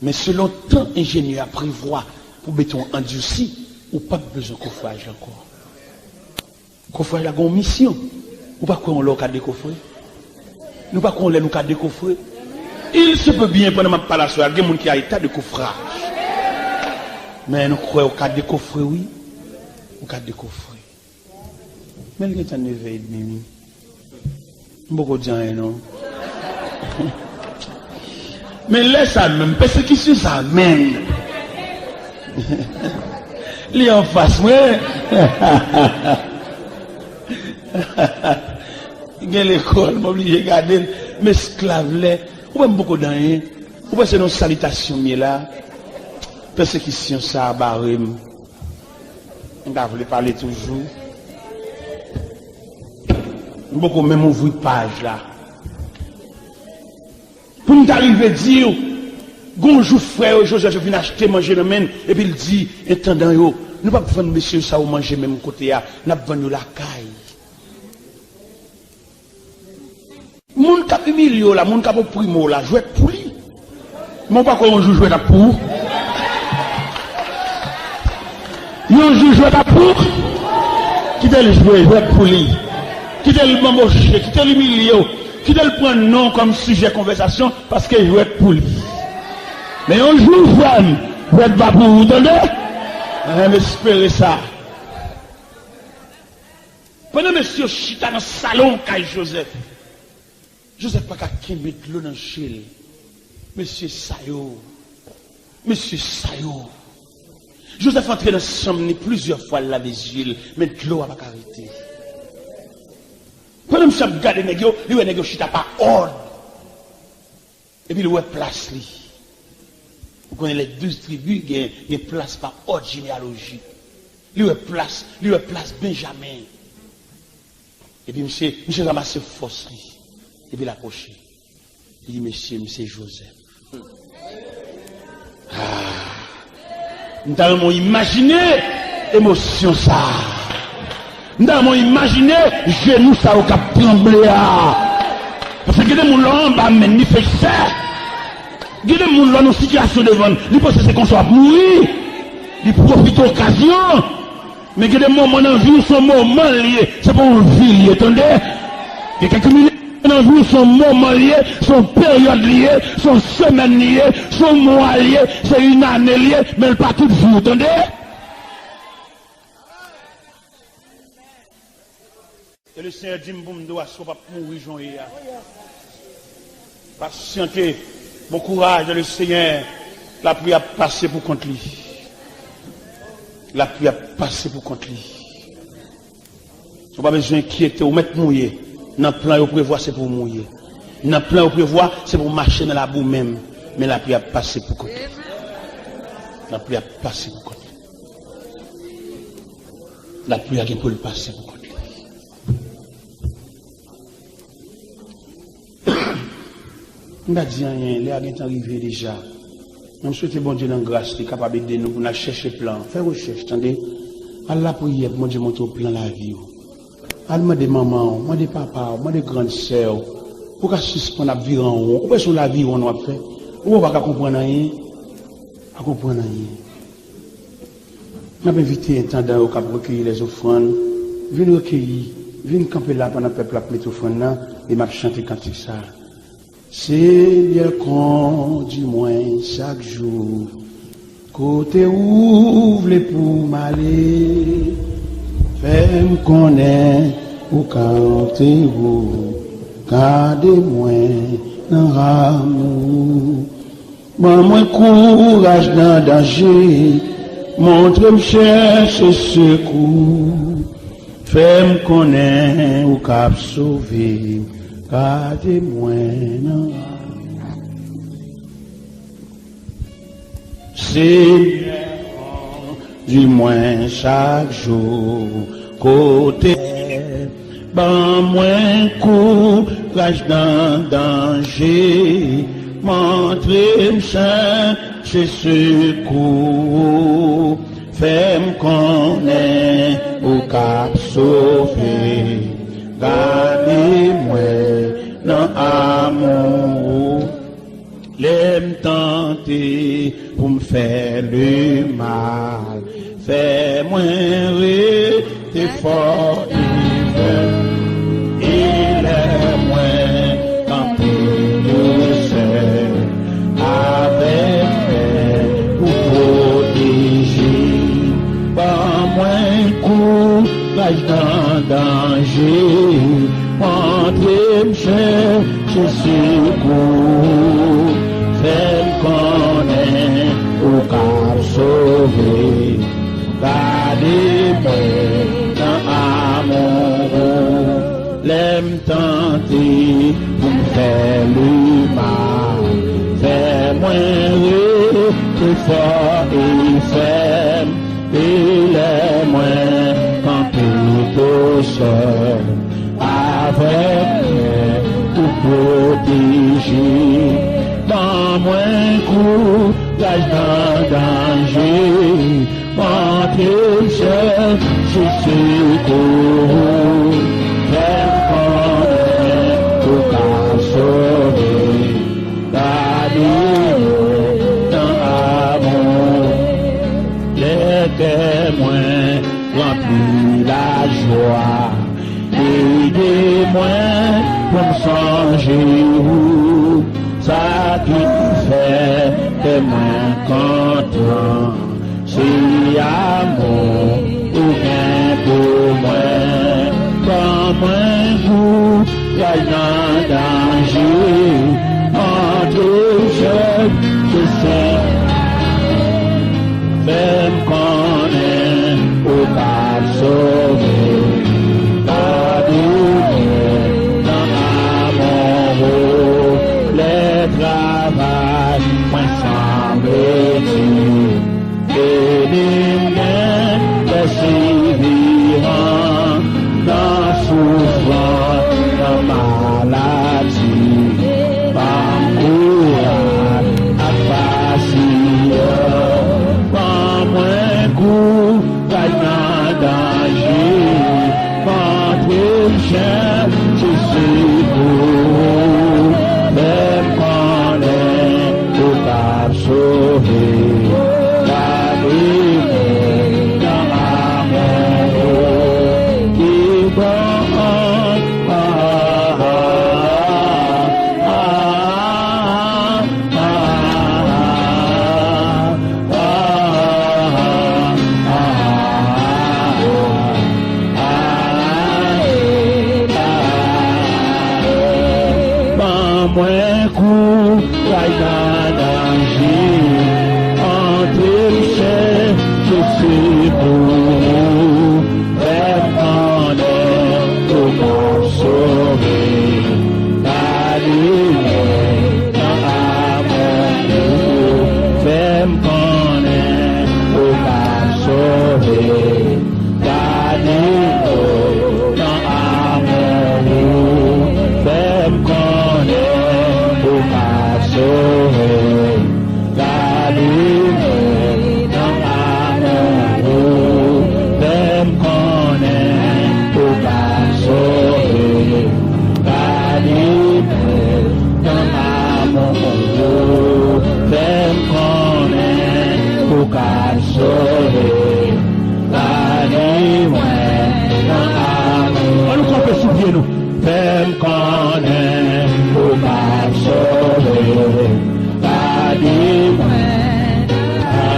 S1: Mais selon tant ingénieur prévoit pour béton endurci, ou pas besoin de coffrage encore. Coffrage a une mission. Ou pas qu'on l'a décoffré. Nous pas qu'on l'a décoffré. Il se peut bien pendant ma parole, il y a des gens qui ont état de coffrage. Mais nous croyons au cas de coffrer, oui. Au cas de coffrer. Mais il y a 9h30. Beaucoup de gens, non? Mais laisse ça même, persécution ça même. Li en face, moi. Il y a l'école, je suis obligé de regarder, mes esclaves là, ou même beaucoup d'années, ou bien c'est nos salutations là, persécution ça, barème. On va vous parler toujours. Beaucoup même ouvrir page là. Pour nous arriver à dire, bonjour frère, Joseph, je viens acheter, manger le même, et puis il dit, intendant, nous ne pouvons pas vendre monsieur ça ou manger même côté, nous pouvons vendre la caille. Moun kap humilié là, moun kap primo là, jouer pour lui. Mon pas comment on jouer là pour. Yon jouer là pour. Qui t'a le jouer pour lui. Qui t'a le m'embaucher, qui t'a l'humilié, qui t'a le prendre non comme sujet de conversation parce que jouer pour lui. Mais on joue femme, vous êtes pas pour vous, entendez? Espérez ça. Pendant monsieur Chita dans le salon, Kai Joseph. Joseph pas qu'à mettre l'eau dans le chil. Monsieur Sayo. Monsieur Sayo. Joseph entré dans la chambre plusieurs fois la vigile, mais l'eau a pas arrêté. Pendant que je regarde les négos, lui négos chita pas ordre. Et puis il a place lui. Vous connaissez les 12 tribus, il y a place par ordre généalogique. Lui a place Benjamin. Et puis monsieur ramasse force lui. Et puis il approche. Il dit, monsieur Joseph. Nous avons imaginé émotion ça. Nous avons imaginé genou ça au cap tremblé. Parce que les gens là, bah, mais ils font ça. Les gens là, dans une situation devant, ils pensent que c'est qu'on soit mourir. Ils profitent de l'occasion. Mais que les moments dans la vie sont moments liés. C'est pour une vie, attendez. Il y a quelques minutes. Dans la vie, son moment lié, son période liée, son semaine liée, son mois lié, c'est une année liée, mais pas toute vie, vous entendez? Et le Seigneur dit, doit pas mourir, Jean-Yves. Patientez, bon courage, le Seigneur, la pluie a passé pour contre lui. La pluie a passé pour contre lui. Vous n'avez pas besoin d'inquiéter ou mettre mouillé. Dans le plan, vous prévoit, c'est pour mouiller. Dans le plan, vous prévoit, c'est pour marcher dans la boue même. Mais la pluie a passé pour côté. La pluie a passé pour côté. La pluie a pour le passer pour côté. On a dit rien, les gens sont arrivés déjà. On souhaite bon Dieu dans la grâce, qui est capable d'aider nous pour nous chercher plan. Faire recherche, attendez. À la prière, bon Dieu montre au plan la vie. Alma de maman, moi de papa, moi de grande sœur, pour qu'à suspendre la vie en haut, ou est-ce la vie on a fait, ou pas comprendre rien, à comprendre rien. On a invité un tendant au cap recueillir les offrandes, venez recueillir, venez camper là pendant le peuple a pris les offrandes, et m'a chanté cantique ça. C'est bien qu'on du moins chaque jour, côté ouvre les pour m'aller. Fais-moi connaître ou cantez-vous, gardez-moi dans l'amour. Moi courage dans danger, montre-moi chercher secours. Fais-moi connaître ou cap sauver, gardez-moi dans l'amour. C'est du moins chaque jour, côté, ben moins courage dans danger, montrer chercher secours, fais-moi connaître au cap sauver, gardez-moi dans l'amour. L'aime tenter pour me faire le mal. Fais-moi rester fort et laisse-moi camper seul avec elle pour protéger. Pas moins courage dans danger, entrer me chercher secours. Fais-le connaître au cas sauver, gardez-moi dans amour, l'aime tenter pour me faire le mal, fais-moi plus fort et ferme, et les-moi quand tout au sol, avec moi pour protéger, dans moins courage dans danger, monter seul sur ce cours, faire connaître pour qu'à sauver, gardez-moi dans amour, les témoins remplis la joie, aidez-moi pour me songer où, ça qui fait des mains contents, c'est amour ou bien pour moi, comme un goût, y'a un danger, en deux jeux, je sais, même qu'on est au cas sauvé, dans amour, les travail, point semble-t-il, et les miens persévérants, dans souffrance, dans maladie, par courage, à facile, par moins goût, gagnant danger, contre le chien, je suis beau, même qu'on est au cap sauvé, gardez-moi dans amour, qui bon, moins court, dans danger, entre le chien, je suis beau, même qu'on est au monde sauvé, gardez-moi dans amour, même qu'on est au monde sauvé, gardez-moi dans amour, même qu'on est sauver, gardez-moi dans amour, même qu'on est pour pas sauver, gardez-moi dans amour, même qu'on est pour pas sauver, gardez-moi dans amour. On nous peut souffrir nous, même qu'on est pour pas sauver, gardez-moi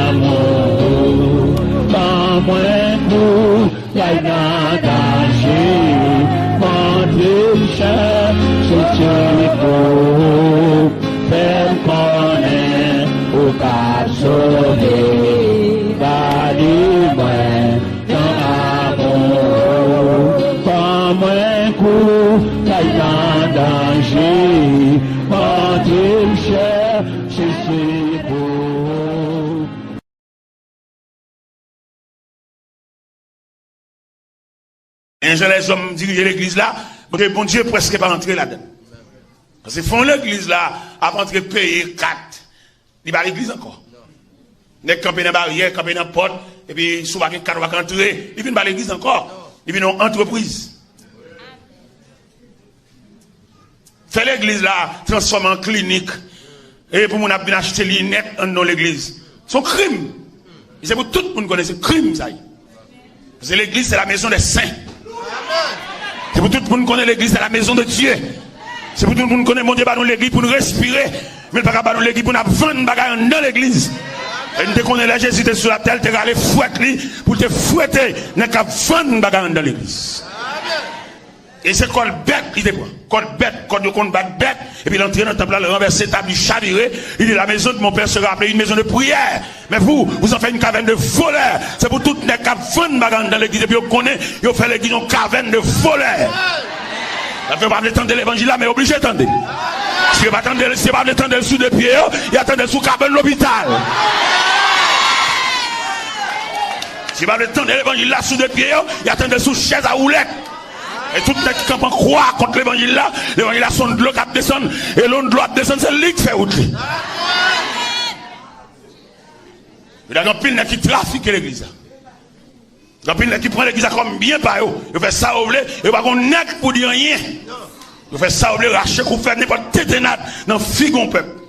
S1: amour, dans moins court, y'a un danger, contre le chien, je suis beau, même qu'on est pour pas sauver, gardez-moi dans amour, dans moins court, y'a un danger, contre le chien, je suis beau.
S3: Un jour, les hommes dirigent l'église là, parce que bon Dieu presque pas entrer là-dedans. Parce que font l'église là, avant de payer 4. Il va à l'église encore. Ils campent dans la barrière, campent dans la porte, et puis souvent 4 va entrer, ils viennent à l'église encore. Ils viennent en entreprise. Fait l'église là, transforme en clinique. Et pour mon bien acheter les lunettes dans l'église. C'est un crime. C'est pour tout le monde connaît ce crime ça. Parce que l'église c'est la maison des saints. C'est pour tout le monde connaît l'église c'est la maison de Dieu. C'est pour tout le monde connaît mon Dieu dans l'église pour nous respirer. Mais pas dans l'église pour nous vendre bagaille dans l'église. Et nous te connaît là Jésus était sur la terre, tu allé fouetter pour te fouetter, n'a qu'à vendre bagaille dans l'église. Et c'est code bête, il était code bête, code de compte bête, et puis l'entrée dans le temple, le renverser, établi, chaviré, il dit la maison de mon père sera appelée une maison de prière. Mais vous en faites une caverne de voleurs. C'est pour toutes les cavernes dans l'église, et puis vous connaissez, vous faites l'église une caverne de voleurs. Ça fait pas attendre l'évangile là, mais obligé d'attendre. Si vous ne pas attendre sous des pieds, il attend sous caverne de l'hôpital. Si vous ne pas attendre l'évangile là, sous des pieds, il attend sous chaise à houlette. Et tout le monde qui croit contre l'évangile là, son de l'eau qui descend, et l'eau de l'eau qui descend, c'est lui qui fait autre. Il y a un pile qui trafique l'église. Il y a un pile qui prend l'église comme bien par eux. Il fait ça au blé, et pas qu'on n'est pour dire rien. Il fait ça au blé, racher qu'on fait n'importe quelle ténade dans le figon peuple.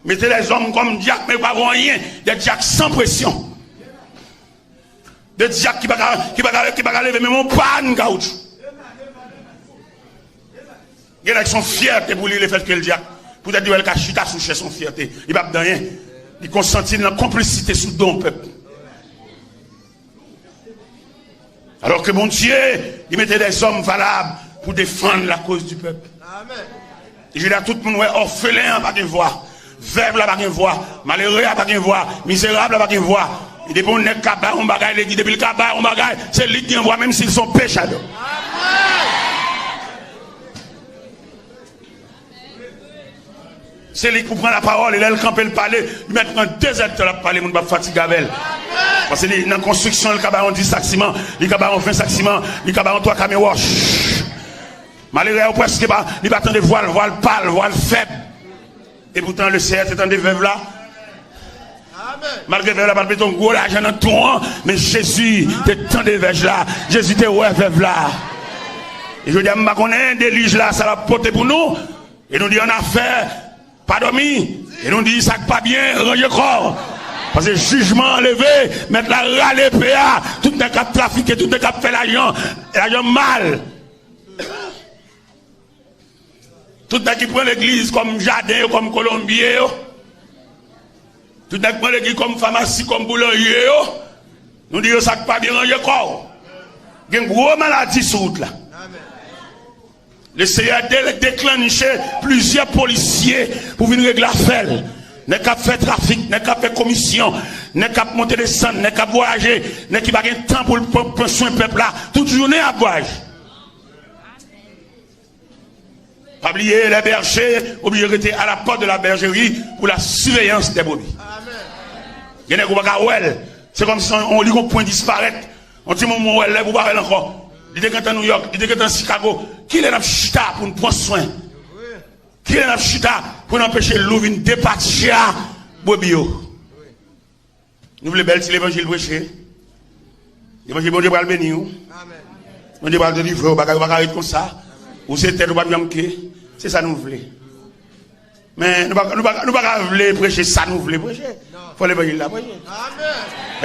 S3: Mettez les hommes comme Diac, mais pas rien, des Diac sans pression. Des diacres qui ne va lever même mon panne caoutchouc. Il y en a qui sont fiers pour lui le fait que le diacre, pour dire qu'il a chita sous chez son fierté. Il ne va pas rien. Il consentit dans la complicité sous don peuple. Alors que mon Dieu, il mettait des hommes valables pour défendre la cause du peuple. Et je dis à tout le monde, orphelin n'a pas de voix, veuve n'a pas de voix, malheureux n'a pas de voix, misérable n'a pas de voix. Il dit bon, n'est pas on bagaille, il dit depuis le cabas, on bagaille, c'est lui qui envoie même s'ils sont péchadeurs. C'est lui qui prend la parole, il a le camper le palais, il met un 2 heures de parler, on va fatiguer avec elle. Parce que dans la construction, le cabas on 10 sacs ciment, le cabas on 20 sacs ciment, le cabas on 3 camions wash. Malgré presque pas, il va attendre voile pâle, voile faible. Et pourtant le CR est en des veuves là. Malgré la palpé ton gros l'argent dans tout, mais Jésus t'es tant de veuves là, Jésus t'es ouais veuve là. Et je dis à ma connaît des liges là, ça va porter pour nous. Et nous dit en affaire, pas dormi. Et nous dit ça pas bien, ranger corps. Parce que jugement enlevé, mettre la râle PA, tout le cap trafiqué, tout le cap fait l'argent mal. Tout le monde qui prend l'église comme jardin, comme colombier. Tout le monde qui prend l'église comme pharmacie, comme boulanger. Nous disons ça pas bien ranger corps. Il y a une grosse maladie sur route là. Le CAD a déclenché plusieurs policiers pour venir régler l'affaire. N'est qu'à faire trafic, n'est qu'à faire commission, n'est qu'à monter des centres, n'est qu'à voyager, n'est qu'à pas de temps pour prendre soin du peuple là. Toute journée à voyager. Pas oublier les bergers, oublier de rester à la porte de la bergerie pour la surveillance des brebis. Il y a des gens c'est comme si on lit un point disparaître. On dit mon mot, vous parlez encore. Il était quand à New York, il était quand à Chicago. Qui est dans chita pour nous prendre soin? Qui est dans chita pour empêcher l'eau de départir bobio? Nous voulons belle si l'évangile prêché. L'évangile bon Dieu va le bénir. Bon Dieu va le délivrer, on va arrêter comme ça. Ou c'est tête, on va bien c'est ça nous voulons. Mais nous ne pouvons pas prêcher ça, nous voulons prêcher. Il faut l'évangile là prêcher.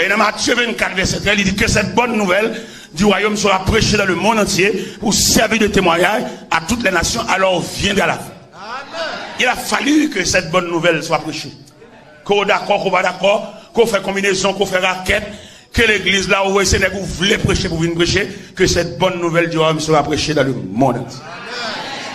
S3: Et dans Matthieu 24, verset 13, il dit que cette bonne nouvelle du royaume sera prêchée dans le monde entier pour servir de témoignage à toutes les nations, alors viendra la fin. Il a fallu que cette bonne nouvelle soit prêchée. Qu'on d'accord, qu'on va d'accord, qu'on fait combinaison, qu'on fait raquette, que l'église là où c'est que vous voulez prêcher pour venir prêcher, que cette bonne nouvelle du royaume sera prêchée dans le monde entier.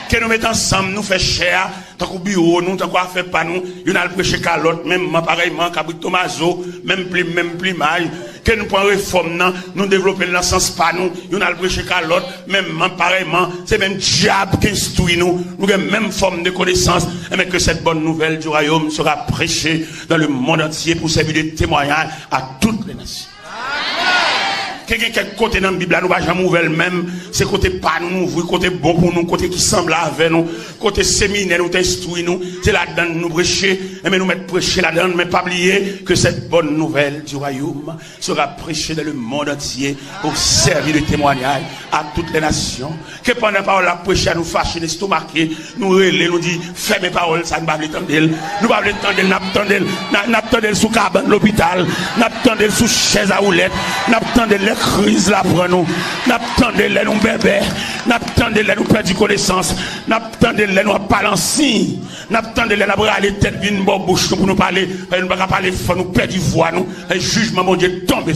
S3: Que nous mettons ensemble, nous faisons cher, tant qu'au bureau, nous, tant qu'on fait pas nous, il y a le prêcher qu'à l'autre, même pareillement, qu'à Tomaso, même plumage, que nous prenons réforme, nous développons dans le sens pas nous, il y a le prêcher qu'à l'autre, même pareillement, c'est même diable qui instruit nous, nous avons même forme de connaissance, mais que cette bonne nouvelle du royaume sera prêchée dans le monde entier pour servir de témoignage à toutes les nations. Quelqu'un côté dans la Bible, nous ne va jamais ouvrir même. C'est côté pas nous, côté bon pour nous, côté qui semble avec nous, côté séminaire, nous t'instruit nous. C'est là-dedans nous prêcher, mais nous mettre prêcher là-dedans, mais pas oublier que cette bonne nouvelle du royaume sera prêchée dans le monde entier pour servir de témoignage à toutes les nations. Que pendant la parole la prêcher à nous fâcher, les stomaquer, nous relais, nous dit, fais mes paroles, ça ne va pas l'entendre. Nous va l'entendre, n'attendons sous cabane l'hôpital, n'attendons sous chaise à houlette, n'attendons crise là pour nous, n'attendez les nous bébés, n'attendez les nous perdre connaissance, n'attendez les nous balancer, n'attendez les nous aller tête d'une bonne bouche pour nous parler, nous pas parler, faut nous perdre voix nous, et jugement mon Dieu tombe.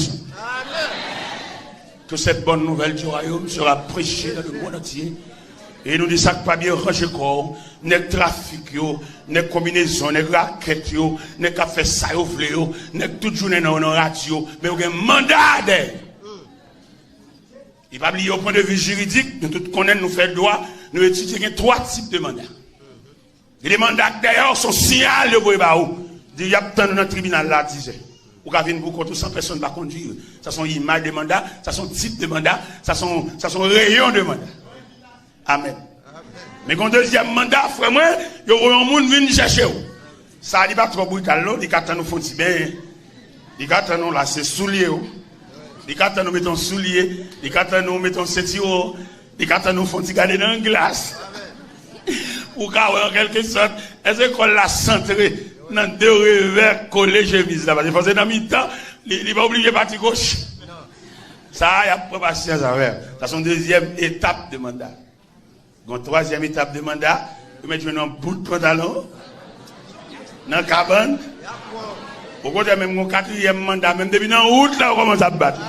S3: que cette bonne nouvelle du royaume sera prêchée dans le monde entier. Et nous disons que pas bien ranger corps, n'est trafic yo, n'est combinaison, n'est raquette yo, n'est qu'à faire ça yo vle yo, n'est toute journée dans la radio, mais on a un mandat d'aide. Il va oublier au point de vue juridique, nous tous connaissons, nous faisons droit, nous étudions 3 types de mandats. Et les mandats d'ailleurs sont signalés pour où. Il y a tant dans le tribunal là, disait. Ou qu'à venir pour contre 100 personnes ne va conduire. Ça sont images de mandat, ça sont types de mandat, ça sont rayons de mandat. Amen. Mais quand deuxième mandat, frère, moi, il y a un monde qui vient chercher. Ça n'est pas trop brutal, il y a nous font si bien. Il y a nous là, c'est soulier. Il y a nous mettons soulier. Il y a nous mettons ceinture. Il y a nous font garder dans la glace. Ou en quelque sorte, est-ce qu'on l'a centré dans 2 revers collés chemise là? Parce que dans mi-temps, il n'est pas obligé de partir gauche. Ça, il y a pas patience à faire. Ça, c'est une deuxième étape de mandat. Donc, 3e étape de mandat, vous mettez un bout de pantalon, dans la cabane. Au côté même mon 4e mandat, même depuis dans la route, là, on commence à battre.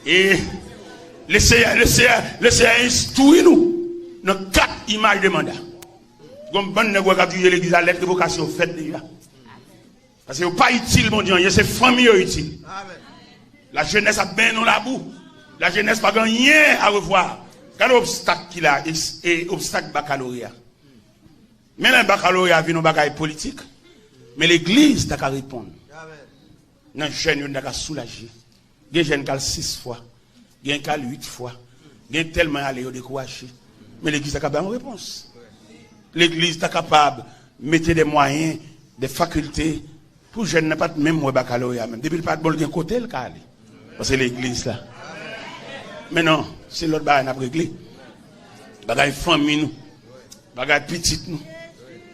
S3: Et laissez instruire nous dans 4 images de mandat. Comme bon nègre qui a l'église à lettre vocation faite déjà. Parce que ce n'est pas utile, mon Dieu, c'est famille utile. La jeunesse a bien dans la boue. La jeunesse n'a pas rien à revoir. Quel obstacle qu'il a, et obstacle baccalauréat. Mais le baccalauréat vient dans bagaille politique. Mais l'église n'a qu'à répondre. Non, jeune n'a qu'à soulager. Il y a des jeunes qui ont 6 fois. Il y a des qui ont 8 fois. Il y a tellement allé au décourager. Mais l'église n'a qu'à faire une réponse. L'église est capable de mettre des moyens, des facultés, pour les jeunes n'a pas même moi baccalauréat. Depuis le pas de bol, il y a un côté le cas. Parce que l'église là. Mais non, c'est l'autre bagaille n'a pas réglé. Bagaille famille nous. Bagaille petite nous.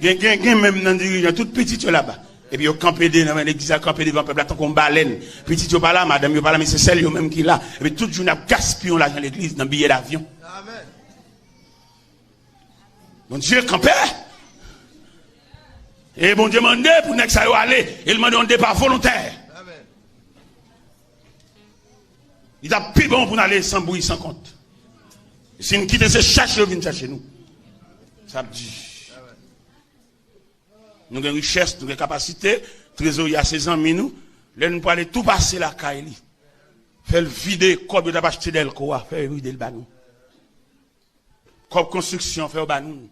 S3: Il y a même dans les dirigeants, tout petit là-bas. Et puis, ils ont campé dans l'église, ils ont campé devant le peuple, tant qu'on baleine. Petit, ils sont pas là, madame, ils sont pas là, mais c'est celle même qui est là. Et puis, toute journée, ils gaspillent l'argent dans l'église, dans le billet d'avion. Amen. Bon Dieu, campé. Et bon Dieu, demandé pour que ça aller. Et il m'a demandé par volontaire. Amen. Il a plus bon pour aller sans bruit, sans compte. Si nous quittons ce chercher, ils viennent chercher nous. Ça me dit. Nous avons une richesse, nous avons une capacité, trésor, il y a 16 ans, nous pouvons aller tout passer la caille. Faire le vider, comme nous avons acheté d'elle, faire vider le banou. Comme construction, faire le banou.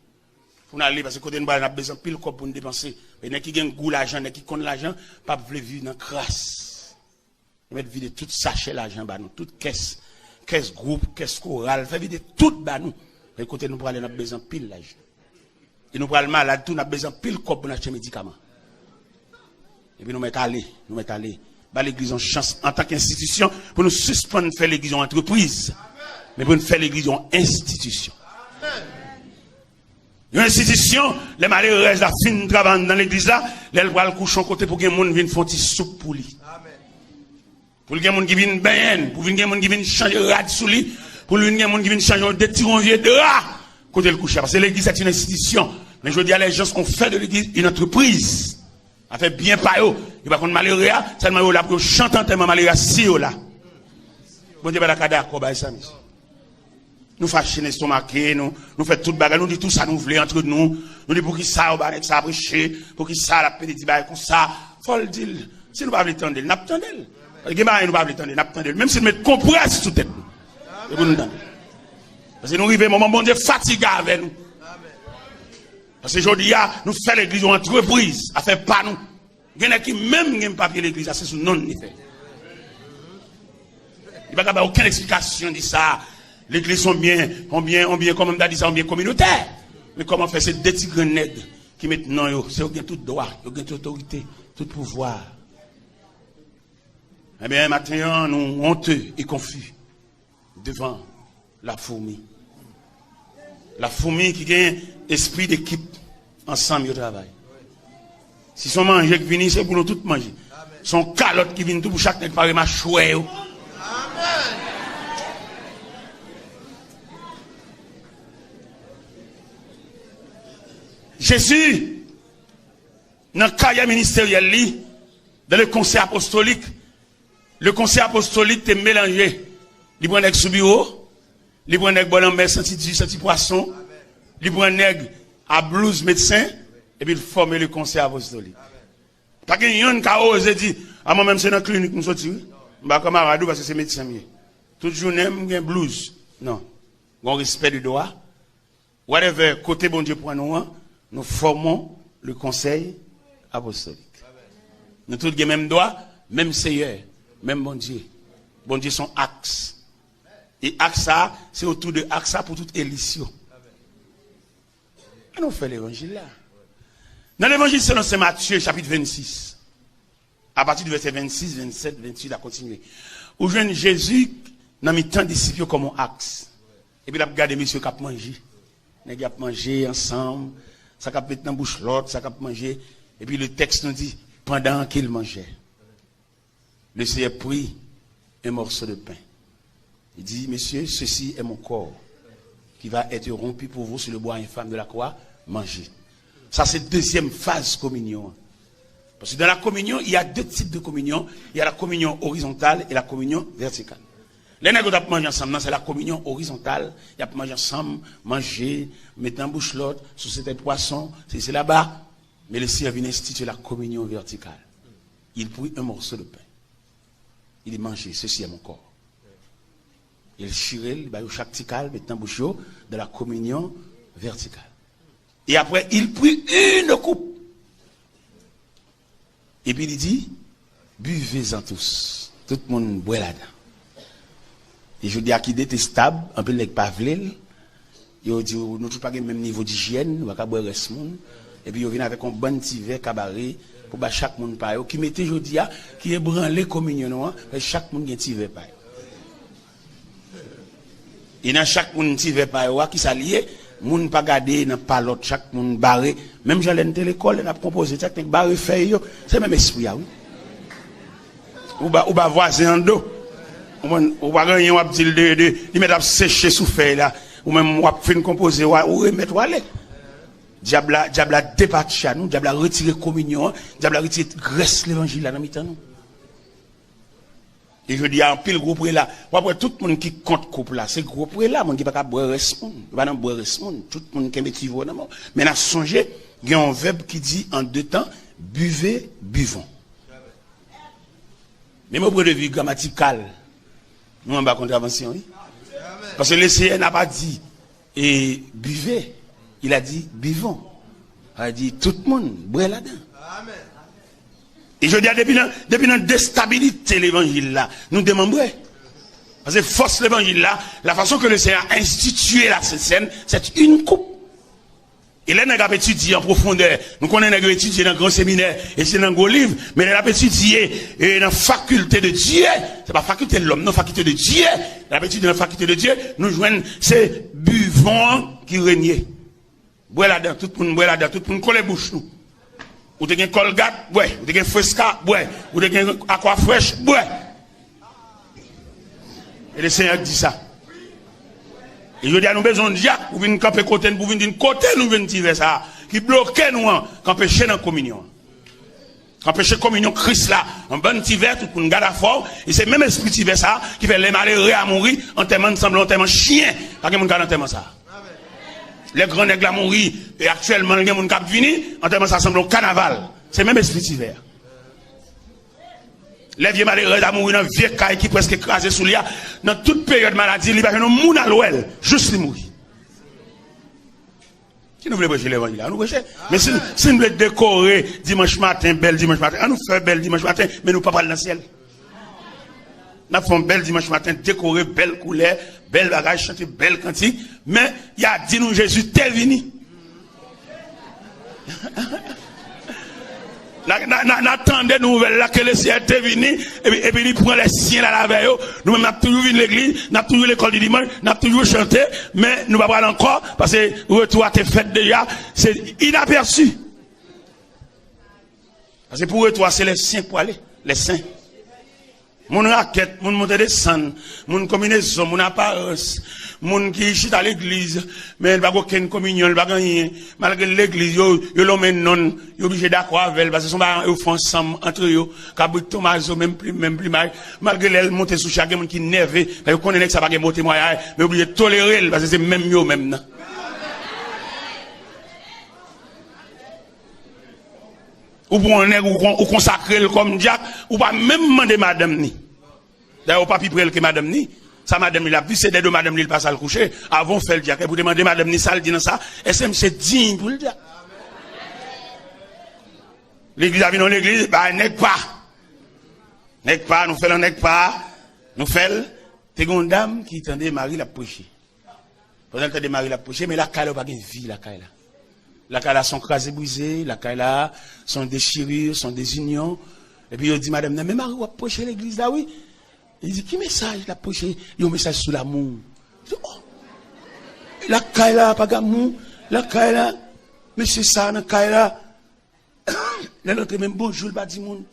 S3: Pour aller, parce que côté nous avons besoin de pile pour nous dépenser. Mais les qui ont goût l'argent, les qui comptent l'argent, pas veulent vivre dans la crasse. Ils mettent vider tout sachet l'argent, banou, toute caisse groupe, caisse chorale, faire vider tout banou. Mais côté nous avons besoin de pile l'argent. Et nous prenons malade, nous avons besoin de pile corps pour acheter des médicaments. Et puis nous mettons aller. L'église en chance en tant qu'institution pour nous suspendre faire l'église en entreprise. Mais pour nous faire l'église en institution. Une institution, les malheureux restent la fin travail dans l'église là, les bras le couchon côté pour que les gens viennent faire une soupe pour lui. Pour que les gens qui viennent baigner, pour que les gens qui viennent changer de rad sous lui, pour que les gens qui viennent changer de tiron vieux de rat. Côté le coucher. Parce que l'église est une institution. Mais je dis à les gens qu'on fait de l'église une entreprise. A fait bien par eux. Il va contre malheureux, seulement là pour chanter tellement malheureux si là. Bon Dieu, d'accord, ça. Nous fâchons l'estomac, nous faisons tout le bagage, nous disons tout ça, nous voulons entre nous. Nous disons pour qui ça, on va ça prêcher, pour qui ça, la pédétie, comme ça. Faut le dire. Si nous ne pouvons pas l'attendre, nous n'attendons pas. Nous ne pouvons pas l'attendre, nous n'attendons. Même si nous mettons compresse sous tête. Parce que nous arrivons à un moment, bon Dieu, fatigué avec nous. Parce que aujourd'hui, nous faisons l'église en entreprise, à faire pas nous. Il y en a qui même n'aiment pas l'église, c'est sous non fait. Il n'y a pas aucune explication de ça. L'église sont bien, comme on a dit ça, on bien communautaire. Mais comment faire ces deux petits grenades qui mettent non, c'est qu'ils ont tout droit, ils ont toute autorité, tout pouvoir. Eh bien, maintenant, nous honteux et confus devant la fourmi. La fourmi qui a un esprit d'équipe ensemble au travail. Si son manger qui vient, c'est pour nous tous manger. Son calotte qui vient tout pour chaque nègre par ma chouette. Amen. Jésus, dans le carrière ministériel, dans le conseil apostolique, Le conseil apostolique est mélangé. Il prend un sous bureau, il prend un bon en mer, senti poisson, il prend un à blouse médecin, et puis il forme le conseil apostolique. Pas qu'il y a un qui a osé dire, ah, moi-même, c'est dans la clinique, nous sommes bah, comme Aradou, parce que c'est médecin mieux. Toute journée, il y a un blouse. Non. On respect du droit. Whatever, côté bon Dieu pour nous formons le conseil apostolique. Nous tous les mêmes droits, même Seigneur, même bon Dieu. Bon Dieu, son axe. Et axe ça, c'est autour de axe ça pour toute élision. On fait l'évangile là. Dans l'évangile selon Saint Matthieu, chapitre 26, à partir du verset 26, 27, 28, à continuer. Où jeune Jésus, dans mis tant de disciples comme un axe. Et puis, il a regardé monsieur qui a mangé. Il a mangé ensemble. Ça a mis dans la bouche l'autre, ça a mangé. Et puis, le texte nous dit, pendant qu'il mangeait, le Seigneur prit un morceau de pain. Il dit, messieurs, ceci est mon corps qui va être rompu pour vous sur le bois infâme de la croix. Mangez. Ça, c'est deuxième phase communion. Parce que dans la communion, il y a deux types de communion. Il y a la communion horizontale et la communion verticale. Les nègres qui mangent ensemble, c'est la communion horizontale. Il y a manger ensemble, manger, mettre en bouche l'autre, sous cet poisson, c'est là-bas. Mais le Seigneur vient instituer la communion verticale. Il prit un morceau de pain. Il dit, mangez, ceci est mon corps. Il chirait, il va chaque tical, mettre en bouche de la communion verticale. Et après, il prit une coupe. Et puis il dit, buvez-en tous. Tout le monde boit là-dedans. Et je dis à qui détestable, un peu les pavlil, il dit, nous ne pas le même niveau d'hygiène, nous ne pas boire reste monde. Et puis il vient avec un bon petit verre cabaret, pour que chaque monde paye. Qui mettait, je dis, qui est branlé communion, chaque monde a un petit verre paye. Et dans chaque monde petit verre paye, qui s'allie, moun pas garder dans pas l'autre, chaque monde barré. Même j'allais à l'école, on a proposé, chaque monde barré feuille, c'est même esprit, oui. Ou ba voisin en dos. Ou pas gagner ou dire de mettre sécher sous feuille là, ou même ou faire composer ou remettre ou aller. Diable a débattu nous, diable a retiré communion, diable a retiré graisse l'évangile là dans mi-temps nous. Et je dis en pile groupe là, après tout le monde qui compte couple là, c'est groupe là, monde qui pas boire respond, pas dans boire respond, tout le monde qui est petit vaut non. Mais n'a songé, il y a un verbe qui dit en deux temps, buvez, buvons. Même au point de vue grammatical, nous on va contravention, oui. Parce que le Seigneur n'a pas dit et buvez, il a dit buvons. Il a dit tout le monde boit là-dedans. Amen. Et je dis depuis la déstabilité l'évangile là, nous demandons. Parce que force l'évangile là, la façon que le Seigneur a institué la scène, c'est une coupe. Et là, nous avons étudié en profondeur. Nous connaissons étudié dans le grand séminaire, et c'est dans le gros livre, mais nous avons étudié dans la faculté de Dieu. C'est pas faculté de l'homme, non, faculté de Dieu. Nous avons étudié dans la faculté de Dieu, nous joignons ces buvons qui régnaient. Bois là-dedans, tout le monde boit là-dedans, tout le monde colle les bouches nous. Ou t'es un Colgate, ouais. Ou t'es un Fresca, ouais. Ou t'es un Aquafresh, ouais. Et le Seigneur dit ça. Et je dis à nous besoin de Dieu, pour venir camper côté, pour venir d'une côté, nous venir tirer ça. Qui bloque nous, qu'empêcher dans la communion. Qu'empêcher la communion Christ là, un bon petit verre, tout le monde garde fort. Et c'est même esprit petit verre ça, qui fait les malheureux à mourir, en termes ensemble, en termes chien. Pas que mon garde en termes ça. Les grands nègres à mourir, et actuellement, les gens qui ont fini, en termes ça semble au carnaval. C'est même esprit hiver. Les vieux malheureux à mourir dans le vieux caille qui presque écrasé sous l'ia. Dans toute période de maladie, il y a un monde à l'ouel, juste les mourir. Qui nous voulons prêcher l'évangile? Nous prêcher. Mais si nous voulons décorer dimanche matin, belle dimanche matin, on nous fait belle dimanche matin, mais nous ne pas parler dans le ciel. Nous faisons belle dimanche matin, décorer, belle couleur, belle bagage, chanter belle cantique, mais il y a dit nous Jésus, t'es venu. N'attendez nouvelle là que le Seigneur est venu et puis il prend les siens là la veille. Nous-mêmes nous avons toujours vu l'église, nous avons toujours l'école du dimanche, nous avons toujours chanté, mais nous ne pouvons pas encore parce que le retour a été fait déjà, c'est inaperçu. Parce que pour retour, c'est les siens pour aller, les saints. Mon raquette, mon monter descendre, mon combinaison, mon apparence, mon qui chute à l'église, mais il va pas aucune communion, il va gagner. Malgré l'église, yo l'homme non, yo obligé d'accord avec elle, parce que son parents, ils font ensemble, entre eux, Cabrit Tomaso, même plus mal. Malgré elle, monter sous chaque monde qui nervé, parce que connaît que ça va pas monter moyen, mais obligé de tolérer, parce que c'est même yo même, non. Ou pour un nègre, ou consacrer comme Jack, ou pas même demander madame ni. D'ailleurs, ou pas plus près que madame ni. Ça, madame ni, la vie, c'est des deux madame ni, il passe à le coucher. Avant, fait le Jack. Et pour demander madame ni, ça, le dit dans ça. SM, c'est digne pour le dire. L'église a vu dans l'église, bah, n'est pas. N'est pas, nous faisons n'est pas. Nous faisons. T'es une dame qui tendait Marie la prêcher. Pendant que Marie la prêcher, mais la caille n'a pas de vie, la caille là. La caille là sont crasées, brisées, la caille là sont déchirées, sont désunions. Et puis il dit, madame, mais Marie va prêcher l'église là, oui. Il dit, qui message la prêcher? Il y a un message sur l'amour. Il dit, oh, la caille là, pas d'amour, la caille là, mais c'est ça, la caille là. L'autre même bonjour, le bas du monde.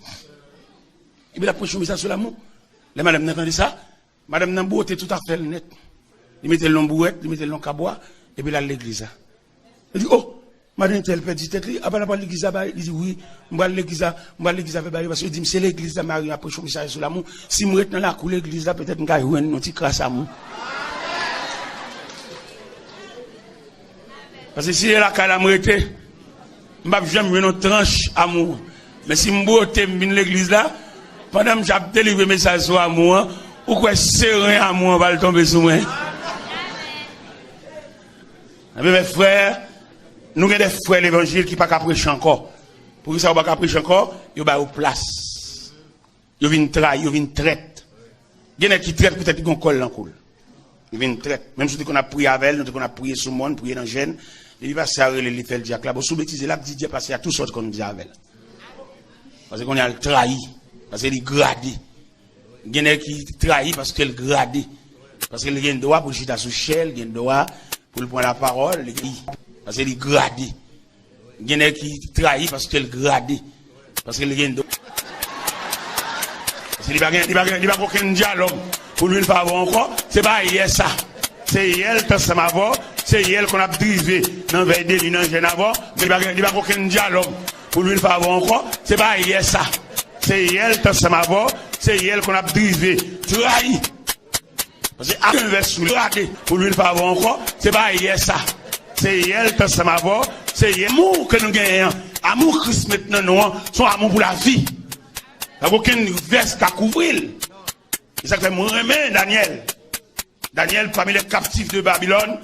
S3: Et puis la prêche un message sur l'amour. La madame n'a entendu ça. Madame n'a beauté tout à fait net. Il mettait le long bouette, il mettait le long cabois, et puis là, l'église. Il dit, oh, madame, elle peut dire, après la l'église, il dit, oui, je vais l'église, parce qu'il dit, c'est l'église, Marie a prêché un message sur l'amour. Si je suis dans la cour, l'église, peut-être que je vais un petit crasse amour. Parce que si elle a qu'à la moitié, je ne vais jamais une tranche amour. Mais si je suis dans l'église là, pendant que j'ai délivré un message sur l'amour, ou quoi serein amour va tomber sur moi. Mes frères, nous avons des frères l'évangile qui ne sont pas prêcher encore. Pour que ça ne soit pas prêcher encore, ils ont une place. Ils viennent trahir, ils viennent traiter. Il y en a qui traitent peut-être qu'ils ont col dans le col. Ils viennent traiter. Même si on a prié avec elle, on a prié sur le monde, prié dans le gène, il va s'arrêter les fait le diacre. Là, sous bêtise, là, Dieu passe à tout sortes qu'on dit avec elle. Parce qu'on a le trahi, parce qu'il est gradé. Il y en a qui trahit parce qu'elle est gradé. Parce qu'il y a un droit pour le chita sous chel, il y a un droit pour le prendre la parole, parce qu'il est gradé. Il y en a qui trahit parce qu'elle est gradé. Parce qu'il y a un droit. Parce qu'il n'y a pas aucun dialogue pour lui faire avoir encore. C'est pas hier ça. C'est hier, tant ça m'a vu. C'est hier qu'on a drivé dans le veille de l'une en gêne avant. Mais il n'y a pas aucun dialogue pour lui faire avoir encore. C'est pas hier ça. C'est hier, tant ça m'a vu. C'est hier qu'on a drivé, trahi. Parce que un verset sous le pour lui faire avoir encore. C'est pas hier ça. C'est hier, tant ça m'a vu. C'est hier. L'amour que nous gagnons. Amour Christ maintenant, nous, son amour pour la vie. Il n'y a aucun verset qu'à couvrir. Et ça fait mon remède, Daniel. Daniel, parmi les captifs de Babylone,